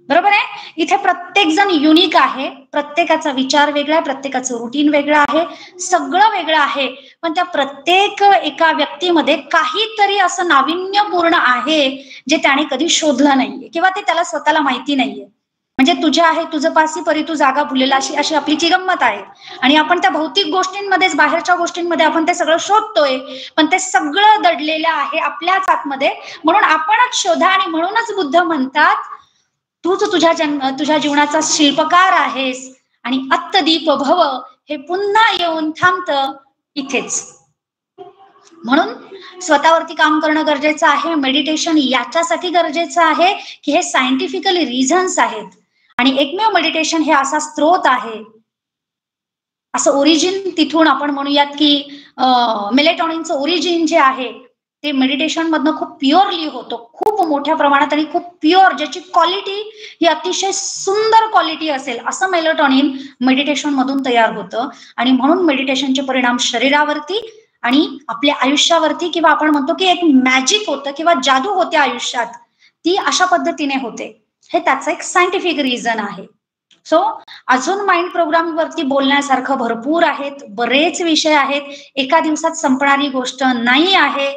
Speaker 1: बरोबर आहे? इथे प्रत्येक जण युनिक आहे, प्रत्येकाचा विचार वेगळा आहे, प्रत्येकाचं रुटीन वेगळं आहे, सगळं वेगळं आहे, पण त्या प्रत्येक एका व्यक्तीमध्ये काहीतरी असं नाविन्यपूर्ण आहे जे त्याने कधी शोधलं नाहीये किंवा ते त्याला स्वतःला माहिती नाहीये. म्हणजे तुझ्या आहे तुझं पासी परी तू जागा भुलेला, अशी आपलीची गंमत आहे. आणि आपण त्या भौतिक गोष्टींमध्येच, बाहेरच्या गोष्टींमध्ये आपण ते सगळं शोधतोय, पण ते सगळं दडलेलं आहे आपल्याच आतमध्ये. म्हणून आपणच शोधा आणि म्हणूनच बुद्ध म्हणतात तूच तुझ्या जीवनाचा शिल्पकार आहेस आणि अत्तदीप भव हे पुन्हा येऊन थांबतं इथेच. म्हणून स्वतःवरती काम करणं गरजेचं आहे. मेडिटेशन याच्यासाठी गरजेचं आहे की हे सायंटिफिकली रिझन्स आहेत आणि एकमेव मेडिटेशन हे असा स्रोत आहे, असं ओरिजिन तिथून आपण म्हणूयात की मेलेटॉनिनचं ओरिजिन जे आहे ते मेडिटेशन मधनं खूप प्युअरली होतं, खूप मोठ्या प्रमाणात आणि खूप प्युअर, ज्याची क्वालिटी ही अतिशय सुंदर क्वालिटी असेल असं मेलेटॉनिन मेडिटेशन मधून तयार होतं. आणि म्हणून मेडिटेशनचे परिणाम शरीरावरती आणि आपल्या आयुष्यावरती, किंवा आपण म्हणतो की एक मॅजिक होतं किंवा जादू होते आयुष्यात, ती अशा पद्धतीने होते. हे त्याचं एक सायंटिफिक रिझन आहे. सो अजून माइंड प्रोग्रामिंग वरती बोलण्यासारखं भरपूर आहेत, बरेच विषय आहेत, एका दिवसात संपणारी गोष्ट नाही आहे.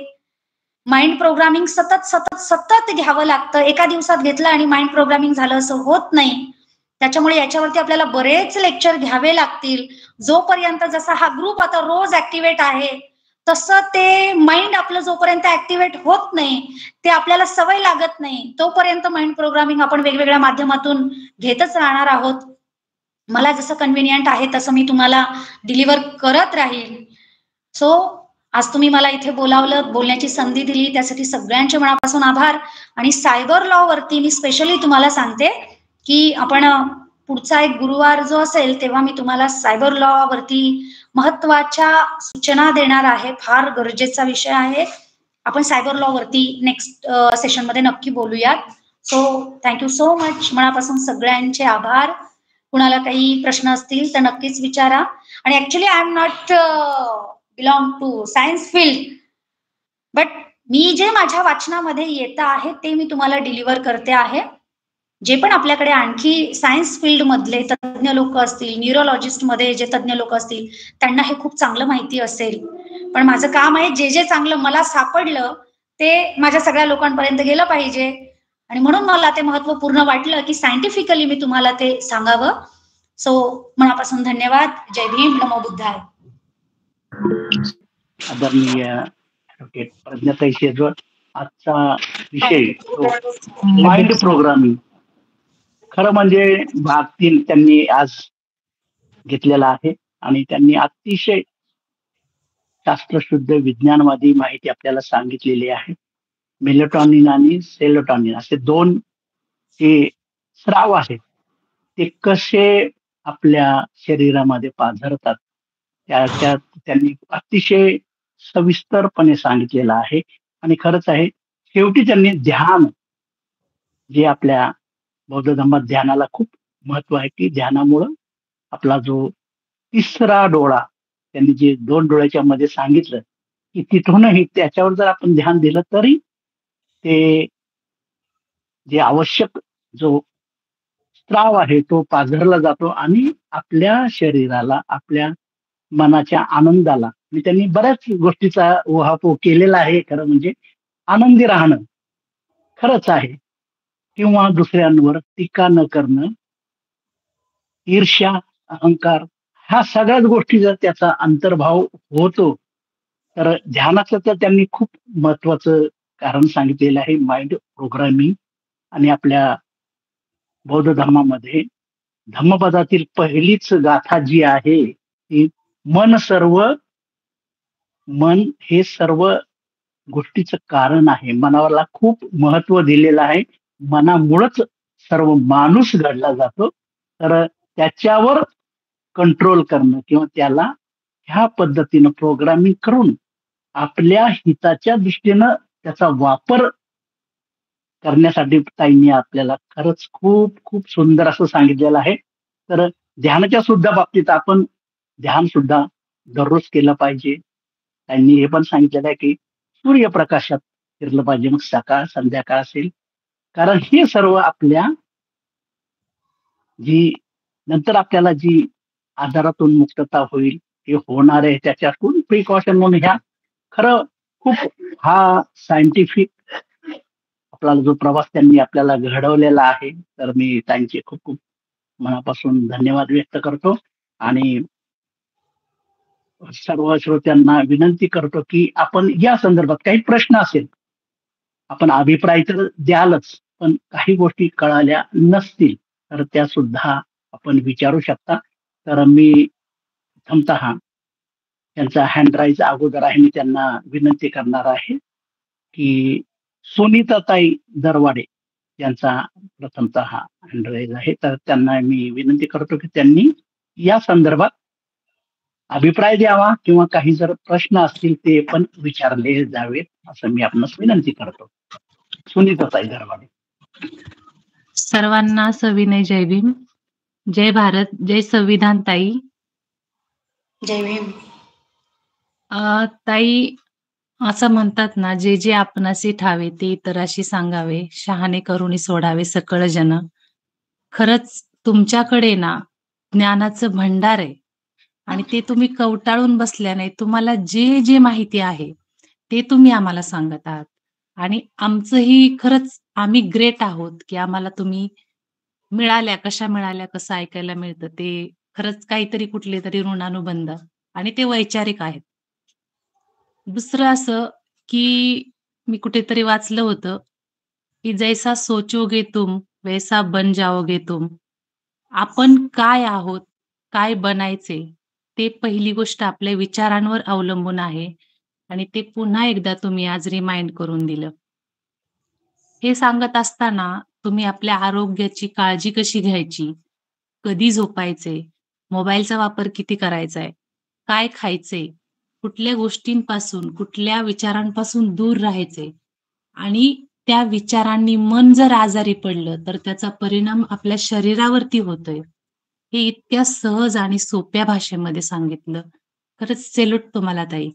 Speaker 1: माइंड प्रोग्रामिंग सतत सतत सतत घ्यावं लागतं. एका दिवसात घेतलं आणि माइंड प्रोग्रामिंग झालं असं होत नाही. त्याच्यामुळे याच्यावरती आपल्याला बरेच लेक्चर घ्यावे लागतील. जोपर्यंत जसा हा ग्रुप आता रोज ऍक्टिव्हेट आहे, तसं ते माइंड आपलं जोपर्यंत ऍक्टिव्हेट होत नाही, ते आपल्याला सवय लागत नाही, तोपर्यंत माइंड प्रोग्रामिंग आपण वेगवेगळ्या माध्यमातून घेतच राहणार आहोत. मला जसं कन्व्हिनियंट आहे तसं मी तुम्हाला डिलिव्हर करत राहील. सो आज तुम्ही मला इथे बोलावलं, बोलण्याची संधी दिली, त्यासाठी सगळ्यांचे मनापासून आभार. आणि सायबर लॉ वरती मी स्पेशली तुम्हाला सांगते की आपण पुढचा एक गुरुवार जो असेल तेव्हा मी तुम्हाला सायबर लॉ वरती महत्वाच्या सूचना देणार आहे. फार गरजेचा विषय आहे. आपण सायबर लॉ वरती नेक्स्ट सेशन मध्ये नक्की बोलूयात. So thank you so much. मनापासून सगळ्यांचे आभार. कुणाला काही प्रश्न असतील तर नक्कीच विचारा. आणि actually I am not belong to science field, but मी जे माझ्या वाचनामध्ये येत आहे ते मी तुम्हाला डिलिव्हर करते आहे. जे पण आपल्याकडे आणखी सायन्स फील्ड मधले तज्ज्ञ लोक असतील, न्यूरोलॉजिस्ट मध्ये जे तज्ज्ञ लोक असतील, त्यांना हे खूप चांगलं माहिती असेल. पण माझं काम आहे जे जे चांगलं मला सापडलं ते माझ्या सगळ्या लोकांपर्यंत गेलं पाहिजे. आणि म्हणून मला ते महत्वपूर्ण वाटलं की सायंटिफिकली मी तुम्हाला ते सांगावं. सो मनापासून धन्यवाद. जय भीम. नमो बुद्धाय.
Speaker 3: आदरणीय ॲडव्होकेट प्रज्ञाताई शेजवळ, आजचा विषय माइंड प्रोग्रामिंग, खरं म्हणजे भाग 3 त्यांनी आज घेतलेला आहे आणि त्यांनी अतिशय शास्त्रशुद्ध विज्ञानवादी माहिती आपल्याला सांगितलेली आहे. मेलेटॉनिन आणि सेरोटॉनिन असे दोन जे स्राव आहेत ते कसे आपल्या शरीरामध्ये पाझरतात त्याच्यात त्यांनी अतिशय सविस्तरपणे सांगितलेलं आहे. आणि खरंच आहे, शेवटी त्यांनी ध्यान, जे आपल्या बौद्ध धर्मात ध्यानाला खूप महत्व आहे, की ध्यानामुळं आपला जो तिसरा डोळा, त्यांनी जे 2 डोळ्याच्या मध्ये सांगितलं की तिथूनही त्याच्यावर जर आपण ध्यान दिलं तरी ते जे आवश्यक जो स्त्राव आहे तो पाझरला जातो आणि आपल्या शरीराला, आपल्या मनाच्या आनंदाला, आणि त्यांनी बऱ्याच गोष्टीचा उहापोह केलेला आहे. खरं म्हणजे आनंदी राहणं खरंच आहे, किंवा दुसऱ्यांवर टीका न करणं, ईर्ष्या, अहंकार, ह्या सगळ्याच गोष्टी जर त्याचा अंतर्भाव होतो, तर ध्यानाचं तर त्यांनी खूप महत्वाचं कारण सांगितलेलं आहे, माइंड प्रोग्रामिंग. आणि आपल्या बौद्ध धर्मामध्ये धम्मपदातील पहिलीच गाथा जी आहे ती मन हे सर्व गोष्टीचं कारण आहे. मनाला खूप महत्व दिलेलं आहे. मनामुळंच सर्व माणूस घडला जातो. तर त्याच्यावर कंट्रोल करणं किंवा त्याला ह्या पद्धतीनं प्रोग्रामिंग करून आपल्या हिताच्या दृष्टीनं त्याचा वापर करण्यासाठी ताईंनी आपल्याला खरंच खूप खूप सुंदर असं सांगितलेलं आहे. तर ध्यानाच्या सुद्धा बाबतीत आपण ध्यान सुद्धा दररोज केलं पाहिजे. त्यांनी हे पण सांगितलेलं आहे की सूर्यप्रकाशात फिरलं पाहिजे, मग सकाळ संध्याकाळ असेल, कारण हे सर्व आपल्या जी नंतर आपल्याला जी आजारातून मुक्तता होईल, हे होणार आहे, त्याच्यातून प्रिकॉशन म्हणून ह्या खरं खूप हा सायंटिफिक आपला जो प्रवास त्यांनी आपल्याला घडवलेला आहे. तर मी त्यांचे खूप खूप मनापासून धन्यवाद व्यक्त करतो आणि सर्व श्रोत्यांना विनंती करतो की आपण या संदर्भात काही प्रश्न असेल, आपण अभिप्राय तर द्यालच, पण काही गोष्टी कळाल्या नसतील तर त्या सुद्धा आपण विचारू शकता. तर मी थांबता त्यांचा हँडराईज अगोदर आहे, मी त्यांना विनंती करणार आहे की सुनीताताई दरवाडे यांचा प्रथमतः हा हँडराईज आहे, तर त्यांना मी विनंती करतो की त्यांनी या संदर्भात अभिप्राय द्यावा किंवा काही जर प्रश्न असतील ते पण विचारले जावेत, असं मी आपणास विनंती करतो. सुनीताताई दरवाडे.
Speaker 4: सर्वांना सविनय जय भीम, जय भारत, जय संविधान. ताई,
Speaker 1: जय भीम.
Speaker 4: ताई, असं म्हणतात ना, जे जे आपणासी ठावे ते इतराशी सांगावे, शहाणे करुणी सोडावे सकळ जन. खरंच तुमच्याकडे ना ज्ञानाचं भंडार आहे आणि ते तुम्ही कवटाळून बसल्या नाही. तुम्हाला जे जे माहिती आहे ते तुम्ही आम्हाला सांगत आहात आणि आमचंही खरंच आम्ही ग्रेट आहोत की आम्हाला तुम्ही मिळाल्या, कशा मिळाल्या, कसं ऐकायला मिळतं ते खरंच काहीतरी कुठले तरी ऋणानुबंध आणि ते वैचारिक आहेत. दुसरं असं की मी कुठेतरी वाचलं होतं की जैसा सोचोगे तुम वैसा बन जाओगे तुम. आपण काय आहोत, काय बनायचे, ते पहिली गोष्ट आपल्या विचारांवर अवलंबून आहे आणि ते पुन्हा एकदा तुम्ही आज रिमाइंड करून दिलं. हे सांगत असताना तुम्ही आपल्या आरोग्याची काळजी कशी घ्यायची, कधी झोपायचे, मोबाईलचा वापर किती करायचा आहे, काय खायचे, कुठल्या गोष्टींपासून, कुठल्या विचारांपासून दूर राहायचे आणि त्या विचारांनी मन जर आजारी पडलं तर त्याचा परिणाम आपल्या शरीरावरती होतोय. हे इतक्या सहज आणि सोप्या भाषेमध्ये सांगितलं. खरंच सेल्यूट तुम्हाला ताई.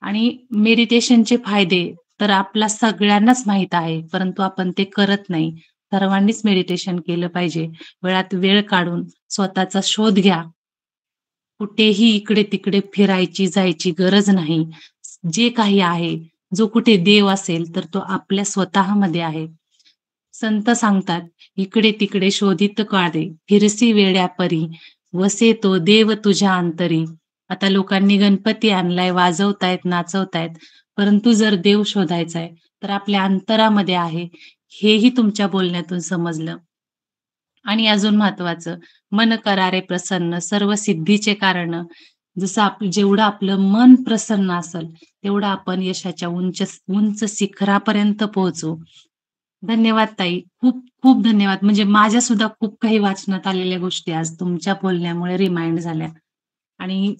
Speaker 4: आणि मेडिटेशनचे फायदे तर आपल्या सगळ्यांनाच माहीत आहे, परंतु आपण ते करत नाही. सर्वांनीच मेडिटेशन केलं पाहिजे. वेळात वेळ काढून स्वतःचा शोध घ्या. कुठेही इकडे-तिकडे फिरायची, जायची गरज नाही. जे काही आहे, जो कुठे देव असेल, तर तो आपल्या स्वतःमध्ये आहे. संत सांगतात, "इकडे-तिकडे शोधित काढे, फिरसी वेड्या परी, वसे तो देव तुझ्या अंतरी." आता लोकांनी गणपती आणलाय, वाजवतायत, नाचवतायत, परंतु जर देव शोधायचा आहे, तर आपल्या अंतरामध्ये आहे. हेही तुमच्या बोलण्यातून समजलं. आणि अजून महत्वाचं, मन करारे प्रसन्न, सर्व सिद्धीचे कारण. जसं जेवढं आपलं मन प्रसन्न असेल, तेवढं आपण यशाच्या उंच उंच शिखरापर्यंत पोहोचू. धन्यवाद ताई. खूप खूप धन्यवाद. म्हणजे माझ्या सुद्धा खूप काही वाचनात आलेल्या गोष्टी आज तुमच्या बोलण्यामुळे रिमाइंड झाल्या. आणि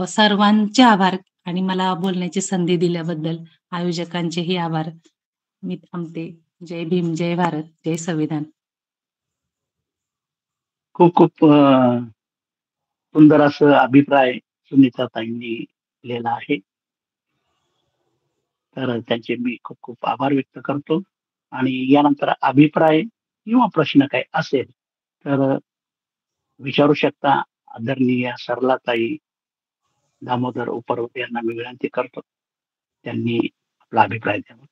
Speaker 4: सर्वांचे आभार आणि मला बोलण्याची संधी दिल्याबद्दल आयोजकांचेही आभार. मी थांबते. जय भीम, जय भारत, जय संविधान.
Speaker 3: खूप खूप सुंदर असं अभिप्राय सुनीताताईंनी लिहिला आहे, तर त्यांचे मी खूप खूप आभार व्यक्त करतो. आणि यानंतर अभिप्राय किंवा प्रश्न काही असेल तर विचारू शकता. आदरणीय सरलाताई दामोदर उपरवते यांना मी विनंती करतो, त्यांनी आपला अभिप्राय द्यावा.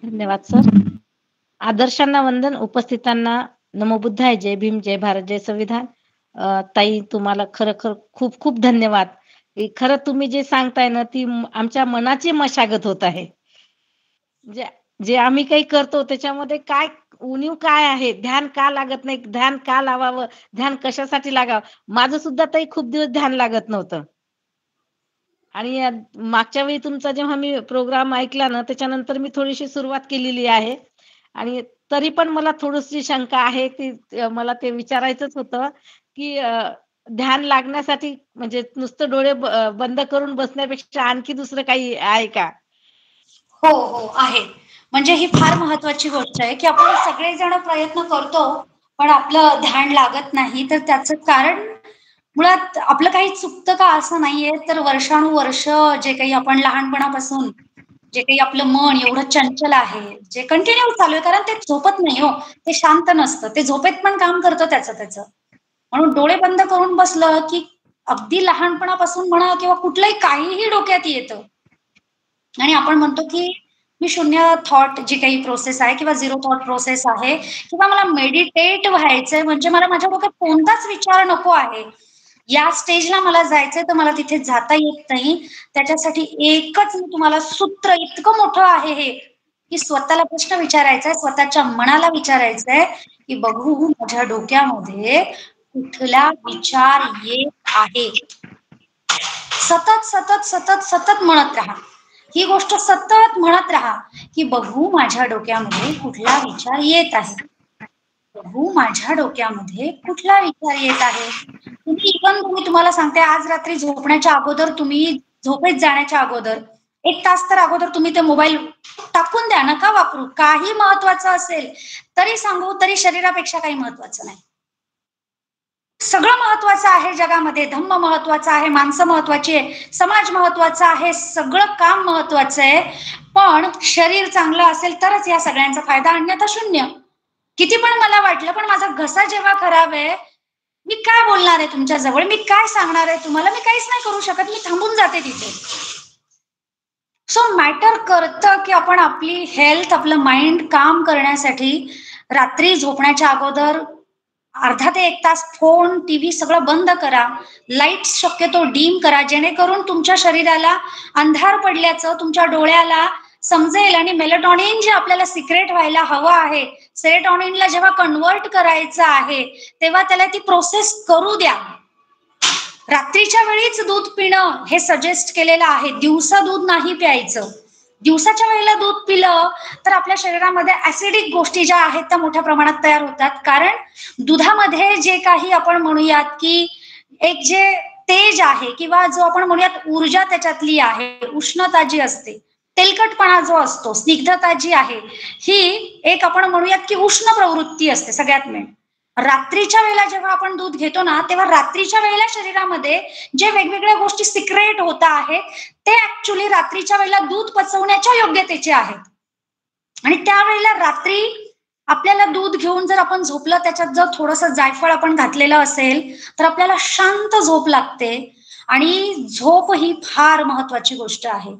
Speaker 5: धन्यवाद सर. आदर्शांना वंदन, उपस्थितांना नमो बुद्धाय, जय भीम, जय भारत, जय संविधान. ताई, तुम्हाला खरं खूप खूप धन्यवाद. खरं तुम्ही जे सांगताय ना, ती आमच्या मनाची मशागत होत आहे. जे जे आम्ही काही करतो त्याच्यामध्ये काय उणीव काय आहे, ध्यान का लागत नाही, ध्यान का लावावं, ध्यान कशासाठी लागावं. माझं सुद्धा ताई खूप दिवस ध्यान लागत नव्हतं. आणि मागच्या वेळी तुमचा जेव्हा मी प्रोग्राम ऐकला ना, त्याच्यानंतर मी थोडीशी सुरुवात केलेली आहे. आणि तरी पण मला थोडीशी शंका आहे, ती मला ते विचारायचंच होतं, की ध्यान लागण्यासाठी म्हणजे नुसतं डोळे बंद करून बसण्यापेक्षा आणखी दुसरं काही आहे का?
Speaker 1: हो हो आहे. म्हणजे ही फार महत्वाची गोष्ट आहे की आपण सगळेजण प्रयत्न करतो पण आपलं ध्यान लागत नाही. तर त्याचं कारण मुळात आपलं काही चुकतं का असं नाहीये, तर वर्षानुवर्ष जे काही आपण लहानपणापासून जे काही आपलं मन एवढं चंचल आहे, जे कंटिन्यू चालू आहे, कारण ते झोपत नाही हो, ते शांत नसतं, ते झोपेत पण काम करतं त्याचं. म्हणून डोळे बंद करून बसलं की अगदी लहानपणापासून म्हणा किंवा कुठलंही काहीही डोक्यात येतं आणि आपण म्हणतो की मी शून्य थॉट जी काही प्रोसेस आहे किंवा झिरो थॉट प्रोसेस आहे किंवा मला मेडिटेट व्हायचंय, म्हणजे मला माझ्या डोक्यात कोणताच विचार नको आहे, या स्टेजला मला जायचंय, तर मला तिथे जाता येत नाही. त्याच्यासाठी एकच मी तुम्हाला सूत्र इतकं मोठं आहे हे, की स्वतःला प्रश्न विचारायचा आहे, स्वतःच्या मनाला विचारायचंय की बघू माझ्या डोक्यामध्ये कुठला विचार येत आहे, सतत सतत सतत सतत म्हणत राहा. ही गोष्ट सतत म्हणत राहा की बघू माझ्या डोक्यामध्ये कुठला विचार येत आहे, बघू माझ्या डोक्यामध्ये कुठला विचार येत आहे. तुम्ही तुम्हाला सांगते, आज रात्री झोपण्याच्या अगोदर, तुम्ही झोपेत जाण्याच्या अगोदर 1 तास तर अगोदर तुम्ही ते मोबाईल टाकून द्या, नका वापरू. काही महत्वाचं असेल तरी सांगू, तरी शरीरापेक्षा काही महत्वाचं नाही. सगळं महत्वाचं आहे जगामध्ये. धम्म महत्वाचा आहे, माणसं महत्वाची आहे, समाज महत्वाचा आहे, सगळं काम महत्वाचं आहे. पण शरीर चांगलं असेल तरच या सगळ्यांचा फायदा, अन्यथा शून्य. किती पण मला वाटलं, पण माझा घसा जेव्हा खराब आहे, मी काय बोलणार आहे तुमच्या जवळ, मी काय सांगणार आहे तुम्हाला, मी काहीच नाही करू शकत, मी थांबून जाते तिथे. सो मॅटर करतं की आपण आपली हेल्थ, आपलं माइंड काम करण्यासाठी रात्री झोपण्याच्या अगोदर अर्धा ते 1 तास फोन, टीव्ही सगळं बंद करा. लाईट शक्यतो डीम करा, जेणेकरून तुमच्या शरीराला अंधार पडल्याचं तुमच्या डोळ्याला समजेल. आणि मेलेटॉनिन जे आपल्याला सिक्रेट व्हायला हवं आहे, सेरोटॉनिनला जेव्हा कन्वर्ट करायचं आहे, तेव्हा त्याला ती प्रोसेस करू द्या. रात्रीच्या वेळीच दूध पिणं हे सजेस्ट केलेलं आहे. दिवसा दूध नाही प्यायचं. दिवसाच्या वेळेला दूध पिलं तर आपल्या शरीरामध्ये ऍसिडिक गोष्टी ज्या आहेत त्या मोठ्या प्रमाणात तयार होतात. कारण दुधामध्ये जे काही आपण म्हणूयात की एक जे तेज आहे, किंवा जो आपण म्हणूयात ऊर्जा त्याच्यातली आहे, उष्णता जी असते, तेलकटपणा जो असतो, स्निग्धता जी आहे, ही एक आपण म्हणूयात की उष्ण प्रवृत्ती असते सगळ्यात मेन. रात्रीच्या वेळेला जेव्हा आपण दूध घेतो ना, तेव्हा रात्रीच्या वेळेला शरीरामध्ये जे वेगवेगळ्या गोष्टी सिक्रेट होत आहेत, ते ऍक्च्युली रात्रीच्या वेळेला दूध पचवण्याच्या योग्यतेचे आहेत. आणि त्यावेळेला रात्री आपल्याला दूध घेऊन जर आपण झोपलं, त्याच्यात जर थोडंसं जायफळ आपण घातलेलं असेल, तर आपल्याला शांत झोप लागते. आणि झोप ही फार महत्वाची गोष्ट आहे.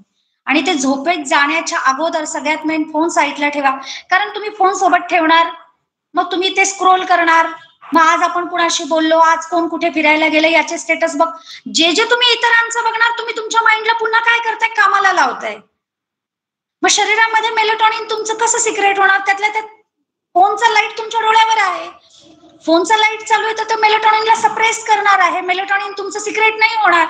Speaker 1: आणि ते झोपेत जाण्याच्या अगोदर सगळ्यात मेन फोन साईडला ठेवा. कारण तुम्ही फोन सोबत ठेवणार, मग तुम्ही ते स्क्रोल करणार, मग आज आपण कुणाशी बोललो, आज कोण कुठे फिरायला गेले याचे स्टेटस बघ, जे जे तुम्ही इतरांचं बघणार, तुम्ही तुमच्या माइंडला पुन्हा काय करताय, कामाला लावताय. मग शरीरामध्ये मेलेटॉनिन तुमचं कसं सिक्रेट होणार? त्यातल्या त्यात फोनचा लाईट तुमच्या डोळ्यावर आहे, फोनचा लाईट चालू आहे, तर तो मेलेटॉनिनला सप्रेस करणार आहे. मेलेटॉनिन तुमचं सिक्रेट नाही होणार.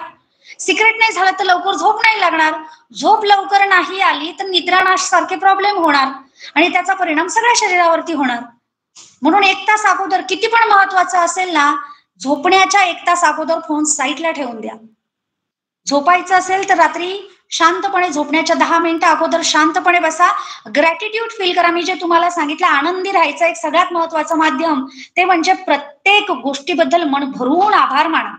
Speaker 1: सिक्रेट नाही झालं तर लवकर झोप नाही लागणार. झोप लवकर नाही आली तर निद्रानाश सारखे प्रॉब्लेम होणार, आणि त्याचा परिणाम सगळ्या शरीरावरती होणार. म्हणून 1 तास अगोदर, किती पण महत्वाचं असेल ना, झोपण्याच्या 1 तास अगोदर फोन साईडला ठेवून द्या. झोपायचं असेल तर रात्री शांतपणे झोपण्याच्या 10 मिनिटं अगोदर शांतपणे बसा. ग्रॅटिट्यूड फील करा. मी जे तुम्हाला सांगितलं, आनंदी राहायचं एक सगळ्यात महत्वाचं माध्यम ते म्हणजे प्रत्येक गोष्टीबद्दल मन भरून आभार माना.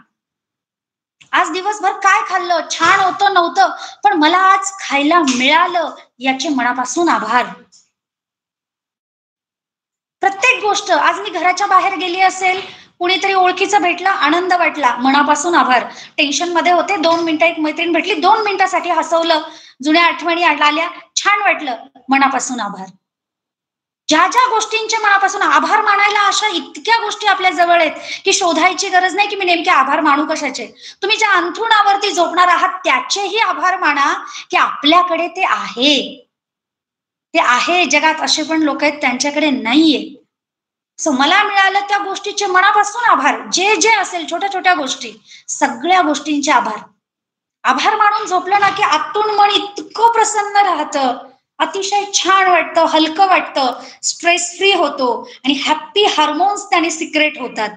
Speaker 1: आज दिवसभर काय खाल्लं, छान होतं नव्हतं, पण मला आज खायला मिळालं याचे मनापासून आभार. प्रत्येक गोष्ट, आज मी घराच्या बाहेर गेली असेल, कुणीतरी ओळखीचं भेटलं, आनंद वाटला, मनापासून आभार. टेन्शन मध्ये होते, 2 मिनिटं एक मैत्रीण भेटली, 2 मिनिटासाठी हसवलं, जुन्या आठवणी आल्या, छान वाटलं, मनापासून आभार. ज्या ज्या गोष्टींचे मनापासून आभार मानायला, अशा इतक्या गोष्टी आपल्या जवळ आहेत की शोधायची गरज नाही की मी नेमके आभार मानू कशाचे. तुम्ही ज्या अंथरुणावरती झोपणार आहात त्याचेही आभार माना की आपल्याकडे ते आहे. ते आहे. जगात असे पण लोक आहेत त्यांच्याकडे नाहीये. सो मला मिळालं त्या गोष्टीचे मनापासून आभार. जे जे असेल छोट्या छोट्या गोष्टी, सगळ्या गोष्टींचे आभार. आभार मानून झोपलं ना की आतून मन इतकं प्रसन्न राहतं, अतिशय छान वाटतं, हलकं वाटतं, स्ट्रेस फ्री होतो आणि हॅपी हार्मोन्स त्याने सिक्रेट होतात.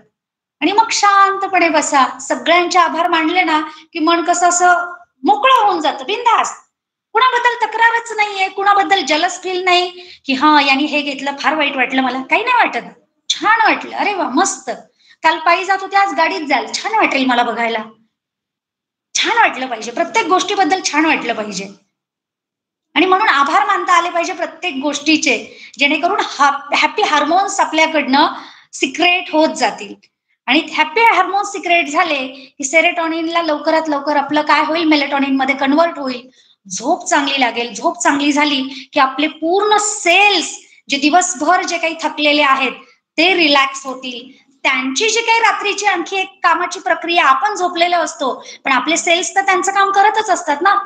Speaker 1: आणि मग शांतपणे बसा. सगळ्यांचे आभार मानले ना की मन कसं असं मोकळं होऊन जातं, बिनधास्त. कुणाबद्दल तक्रारच नाहीये, कुणाबद्दल जलस फील नाही की हा याने हे घेतलं, फार वाईट वाटलं, मला काही नाही वाटत, छान वाटलं, अरे वा मस्त, काल पायी जात होते आज गाडीत जाल, छान वाटेल मला बघायला. छान वाटलं पाहिजे, प्रत्येक गोष्टीबद्दल छान वाटलं पाहिजे. आणि म्हणून आभार मानता आले पाहिजे प्रत्येक गोष्टीचे, जेणेकरून हॅपी हार्मोन्स आपल्याकडनं सिक्रेट होत जातील. आणि हॅपी हार्मोन्स सिक्रेट झाले की सेरोटॉनिनला लवकरात लवकर आपलं काय होईल, मेलेटॉनिन मध्ये कन्वर्ट होईल, झोप चांगली लागेल. झोप चांगली झाली की आपले पूर्ण सेल्स जे दिवसभर जे काही थकलेले आहेत ते रिलॅक्स होतील. त्यांची जी काही रात्रीची आणखी एक कामाची प्रक्रिया, आपण झोपलेलो असतो पण आपले सेल्स तर त्यांचं काम करतच असतात ना,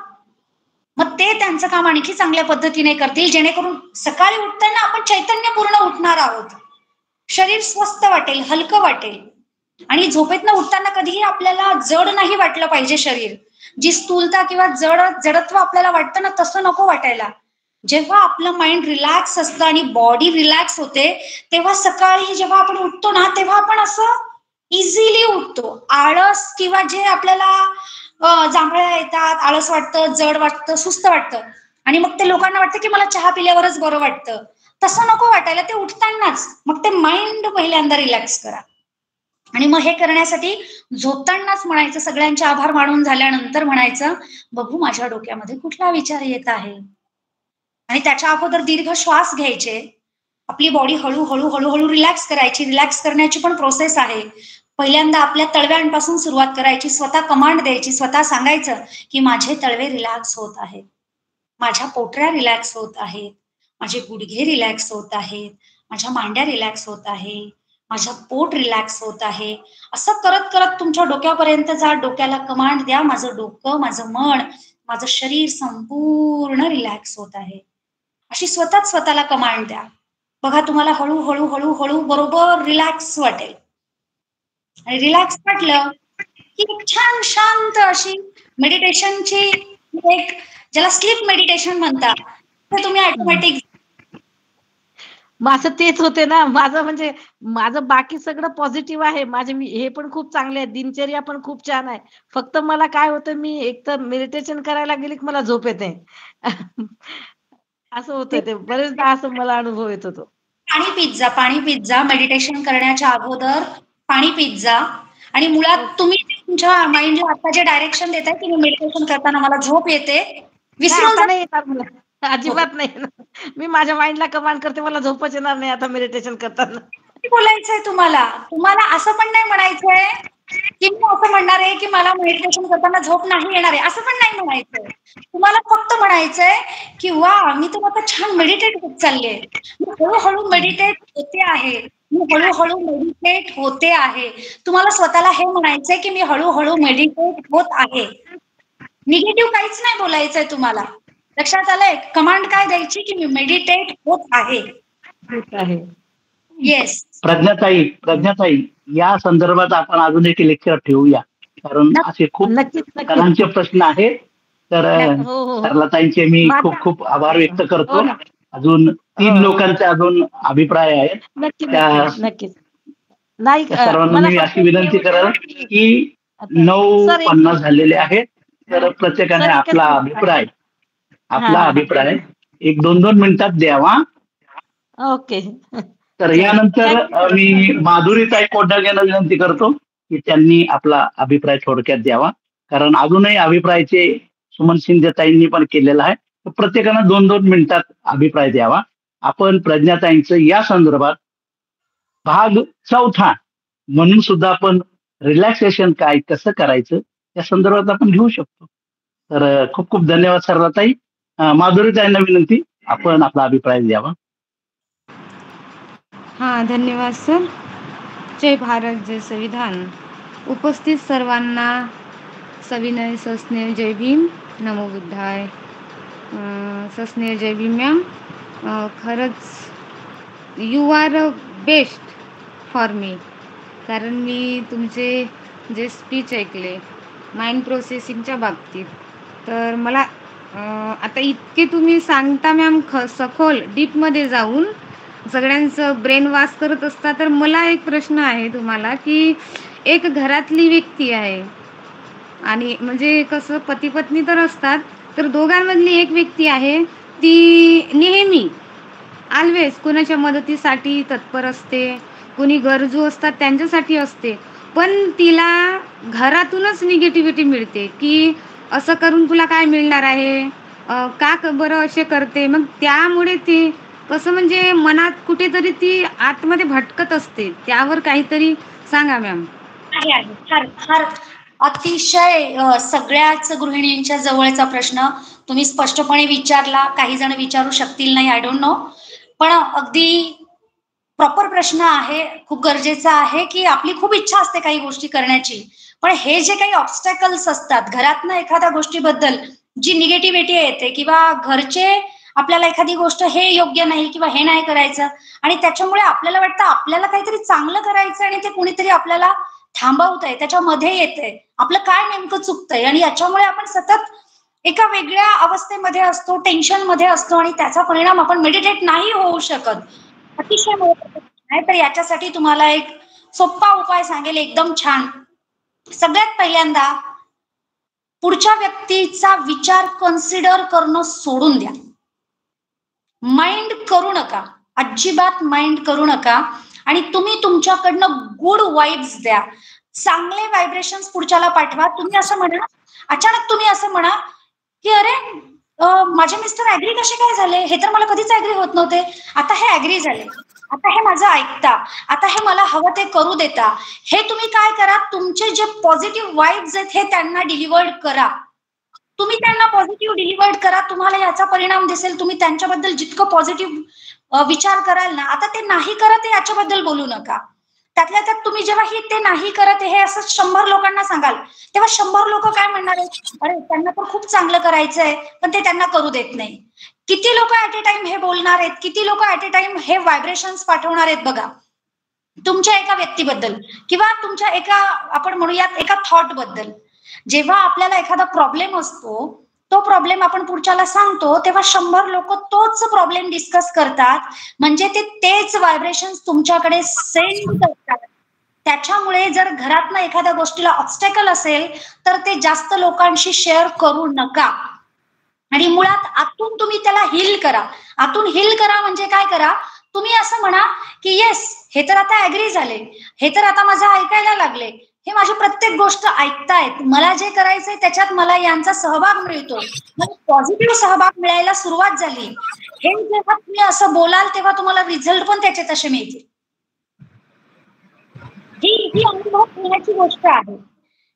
Speaker 1: मग ते त्यांचं काम आणखी चांगल्या पद्धतीने करतील, जेणेकरून सकाळी उठताना आपण चैतन्यपूर्ण उठणार आहोत, शरीर स्वस्थ वाटेल, हलकं वाटेल. आणि झोपेतनं उठताना कधीही आपल्याला जड नाही वाटलं पाहिजे शरीर. जी स्थूलता किंवा जडत्व आपल्याला वाटतं ना, तसं नको वाटायला. जेव्हा आपलं माइंड रिलॅक्स असतं आणि बॉडी रिलॅक्स होते, तेव्हा सकाळी जेव्हा आपण उठतो ना, तेव्हा आपण असं इझिली उठतो. आळस किंवा जे आपल्याला जांभळ्या येतात, आळस वाटतं, जड वाटतं, सुस्त वाटतं आणि मग ते लोकांना वाटतं की मला चहा पिल्यावरच बरं वाटतं. तसं नको वाटायला. ते उठतानाच मग ते माइंड पहिल्यांदा रिलॅक्स करा. आणि मग हे करण्यासाठी झोपतानाच म्हणायचं, सगळ्यांचे आभार मानून झाल्यानंतर म्हणायचं, बघू माझ्या डोक्यामध्ये कुठला विचार येत आहे. आणि त्याच्या अगोदर दीर्घ श्वास घ्यायचे. आपली बॉडी हळूहळू हळूहळू रिलॅक्स करायची. रिलॅक्स करण्याची पण प्रोसेस आहे. पहिल्यांदा आपल्या तळव्यांपासून सुरुवात करायची. स्वतः कमांड द्यायची. स्वतः सांगायचं की माझे तळवे रिलॅक्स होत आहेत, माझ्या पोटऱ्या रिलॅक्स होत आहेत, माझे गुडघे रिलॅक्स होत आहेत, माझ्या मांड्या रिलॅक्स होत आहे, माझं पोट रिलॅक्स होत आहे. असं करत करत तुमच्या डोक्यापर्यंत जा. डोक्याला कमांड द्या, माझं डोकं, माझं मन, माझं शरीर संपूर्ण रिलॅक्स होत आहे. अशी स्वतःच स्वतःला कमांड द्या. बघा तुम्हाला हळूहळू हळूहळू बरोबर रिलॅक्स वाटेल. आणि रिलॅक्स वाटलं की एक छान शांत अशी मेडिटेशनची एक, ज्याला स्लीप मेडिटेशन म्हणतात, ते तुम्ही ऑटोमॅटिक.
Speaker 5: माझं तेच होते ना. माझं बाकी सगळं पॉझिटिव्ह आहे. हे पण खूप चांगले आहे. दिनचर्या पण खूप छान आहे. फक्त मला काय होतं, मी एकतर मेडिटेशन करायला गेली की मला झोप येते. असं होतं ते. बरेचदा असं मला अनुभव येत होतो.
Speaker 1: पाणी पित जा. मेडिटेशन करण्याच्या अगोदर पाणी पित जा. आणि मुळात तुम्ही तुमच्या माइंडला आता जे डायरेक्शन देताय की मी मेडिटेशन करताना मला झोप येते, विसरून
Speaker 5: आता
Speaker 1: जा.
Speaker 5: नाही येणार मला. अजिबात नाही येणार. मी माझ्या माइंडला कमांड करते, मला झोपच येणार नाही आता मेडिटेशन करताना.
Speaker 1: बोलायचंय तुम्हाला असं पण नाही म्हणायचंय की मी असं म्हणणार आहे की मला मेडिटेशन करताना झोप नाही येणार आहे, असं पण नाही म्हणायचंय. तुम्हाला फक्त म्हणायचंय की वा, मी तर आता छान मेडिटेट होत चालले, मी हळूहळू मेडिटेट होते आहे, मी हळूहळू मेडिटेट होते आहे. तुम्हाला स्वतःला हे म्हणायचंय की मी हळूहळू मेडिटेट होत आहे. निगेटिव्ह काहीच नाही बोलायचंय तुम्हाला. लक्षात आलंय? कमांड काय द्यायची की मी मेडिटेट होत आहे. येस.
Speaker 3: प्रज्ञाताई, या संदर्भात आपण अजून एक लेक्चर ठेवूया, कारण असे खूप जणांचे प्रश्न आहेत. तर सरलाताईंचे मी खूप खूप आभार व्यक्त करतो. अजून 3 लोकांचे अजून अभिप्राय आहेत.
Speaker 5: नक्कीच. नाही,
Speaker 3: सर्वांना मी अशी विनंती करेल की 9:50 झालेले आहेत, तर प्रत्येकाने आपला अभिप्राय 1-2 मिनिटात द्यावा.
Speaker 5: ओके.
Speaker 3: तर यानंतर मी माधुरीताई कोडक यांना विनंती करतो की त्यांनी आपला अभिप्राय थोडक्यात द्यावा, कारण अजूनही अभिप्रायाचे सुमन शिंदेताईंनी पण केलेला आहे. तर प्रत्येकानं 2-2 मिनिटात अभिप्राय द्यावा. आपण प्रज्ञाताईंचं या संदर्भात भाग 4 म्हणून सुद्धा आपण रिलॅक्सेशन काय कसं करायचं या संदर्भात आपण घेऊ शकतो. तर खूप खूप धन्यवाद सरलाताई. माधुरीताईंना विनंती, आपण आपला अभिप्राय द्यावा.
Speaker 6: धन्यवाद सर. जय भारत, जय संविधान. उपस्थित सर्वांना सविनय सस्नेह जय भीम, नमो बुद्धाय. सस्नेह जय भीम मॅम. खरंच you are best for me, कारण मी तुमचे जे स्पीच ऐकले माइंड प्रोसेसिंगच्या बाबतीत, तर मला आता इतके तुम्ही सांगता मॅम, सखोल डीपमध्ये जाऊन सगळ्यांचं ब्रेन वॉश करत असता. तर मला एक प्रश्न आहे तुम्हाला की एक घरातली व्यक्ती आहे आणि म्हणजे कसं पती पत्नी तर असतात, तर दोघांमधली एक व्यक्ती आहे, ती नेहमी ऑलवेज कोणाच्या मदतीसाठी तत्पर असते, कोणी गरजू असतात त्यांच्यासाठी असते, पण तिला घरातूनच निगेटिव्हिटी मिळते की असं करून तुला काय मिळणार आहे, का बरं असे करते. मग त्यामुळे ती कसं म्हणजे मनात कुठेतरी ती आतमध्ये भटकत असते. त्यावर काहीतरी सांगा मॅम.
Speaker 1: फार अतिशय सगळ्याच गृहिणींच्या जवळचा प्रश्न तुम्ही स्पष्टपणे विचारला. काही जण विचारू शकतील नाही, आय डोंट नो, पण अगदी प्रॉपर प्रश्न आहे. खूप गरजेचा आहे की आपली खूप इच्छा असते काही गोष्टी करण्याची, पण हे जे काही ऑब्स्टॅकल्स असतात घरातनं एखाद्या गोष्टीबद्दल जी निगेटिव्हिटी येते किंवा घरचे आपल्याला एखादी गोष्ट हे योग्य नाही किंवा हे नाही करायचं, आणि त्याच्यामुळे आपल्याला वाटतं आपल्याला काहीतरी चांगलं करायचं आणि ते कुणीतरी आपल्याला थांबवतंय, त्याच्यामध्ये येतंय, आपलं काय नेमकं चुकतंय आणि याच्यामुळे आपण सतत एका वेगळ्या अवस्थेमध्ये असतो, टेन्शन मध्ये असतो आणि त्याचा परिणाम आपण मेडिटेट नाही होऊ शकत. अतिशय महत्त्वाचं आहे. तर याच्यासाठी तुम्हाला एक सोपा उपाय सांगेल, एकदम छान. सगळ्यात पहिल्यांदा पुढच्या व्यक्तीचा विचार कन्सिडर करणं सोडून द्या. माइंड करू नका, अजिबात माइंड करू नका आणि तुम्ही तुमच्याकडनं गुड वाइब्स द्या, चांगले व्हायब्रेशन्स पुढच्याला पाठवा. तुम्ही असं म्हणा, अचानक तुम्ही असं म्हणा की अरे माझे मिस्टर ऍग्री कसे काय झाले, हे तर मला कधीच ऍग्री होत नव्हते, आता हे ऍग्री झाले, आता हे माझं ऐकता, आता हे मला हवं ते करू देता. हे तुम्ही काय करा, तुमचे जे पॉझिटिव्ह वाइब्स आहेत हे त्यांना डिलिव्हर्ड करा. तुम्ही त्यांना पॉझिटिव्ह डिलिव्हर्ड करा, तुम्हाला याचा परिणाम दिसेल. तुम्ही त्यांच्याबद्दल जितकं पॉझिटिव्ह विचार कराल ना, आता ते नाही करत याच्याबद्दल बोलू नका. त्यातल्या त्यात तुम्ही जेव्हा ते नाही करत हे असं 100 लोकांना सांगाल, तेव्हा 100 लोक काय म्हणणार आहे, अरे त्यांना तर खूप चांगलं करायचंय पण ते त्यांना करू देत नाही. किती लोक ऍट ए टाइम हे बोलणार आहेत, किती लोक ऍट ए टाइम हे व्हायब्रेशन्स पाठवणार आहेत बघा, तुमच्या एका व्यक्तीबद्दल किंवा तुमच्या एका, आपण म्हणूयात एका थॉट बद्दल. जेव्हा आपल्याला एखादा प्रॉब्लेम असतो, तो प्रॉब्लेम आपण पुढच्याला सांगतो, तेव्हा 100 लोक तोच प्रॉब्लेम डिस्कस करतात, म्हणजे ते तेच व्हायब्रेशन्स तुमच्याकडे सेंड करतात. त्याच्यामुळे जर घरातनं एखाद्या गोष्टीला ऑब्स्टॅकल असेल तर ते जास्त लोकांशी शेअर करू नका आणि मुळात आतून तुम्ही त्याला हील करा. आतून हील करा म्हणजे काय करा, तुम्ही असं म्हणा की येस, हे तर आता ऍग्री झाले, हे तर आता माझं ऐकायला लागले, हे माझी प्रत्येक गोष्ट ऐकतायत, मला जे करायचंय त्याच्यात मला यांचा सहभाग मिळतो, मला पॉझिटिव्ह सहभाग मिळायला सुरुवात झाली. हे जेव्हा तुम्ही असं बोलाल तेव्हा तुम्हाला रिझल्ट पण त्याचे तसे मिळतील. ही अनुभव घेण्याची गोष्ट आहे,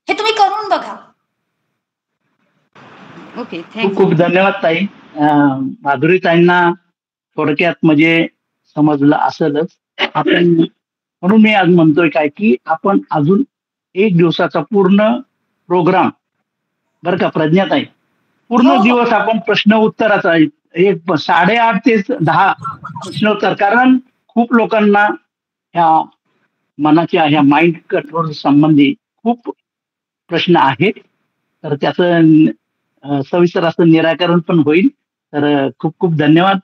Speaker 1: हे तुम्ही करून बघा.
Speaker 6: ओके,
Speaker 3: खूप खूप धन्यवाद ताई. माधुरी ताईंना थोडक्यात म्हणजे समजलं असेलच. आपण म्हणून मी आज म्हणतोय काय की आपण अजून 1 दिवसाचा पूर्ण प्रोग्राम, बरं का प्रज्ञाताई, पूर्ण दिवस आपण प्रश्न उत्तराचा, एक 8:30 ते 10 प्रश्नोत्तर, कारण खूप लोकांना ह्या मनाच्या ह्या माइंड कंट्रोल संबंधी खूप प्रश्न आहेत, तर त्याचं सविस्तर असं निराकरण पण होईल. तर खूप खूप धन्यवाद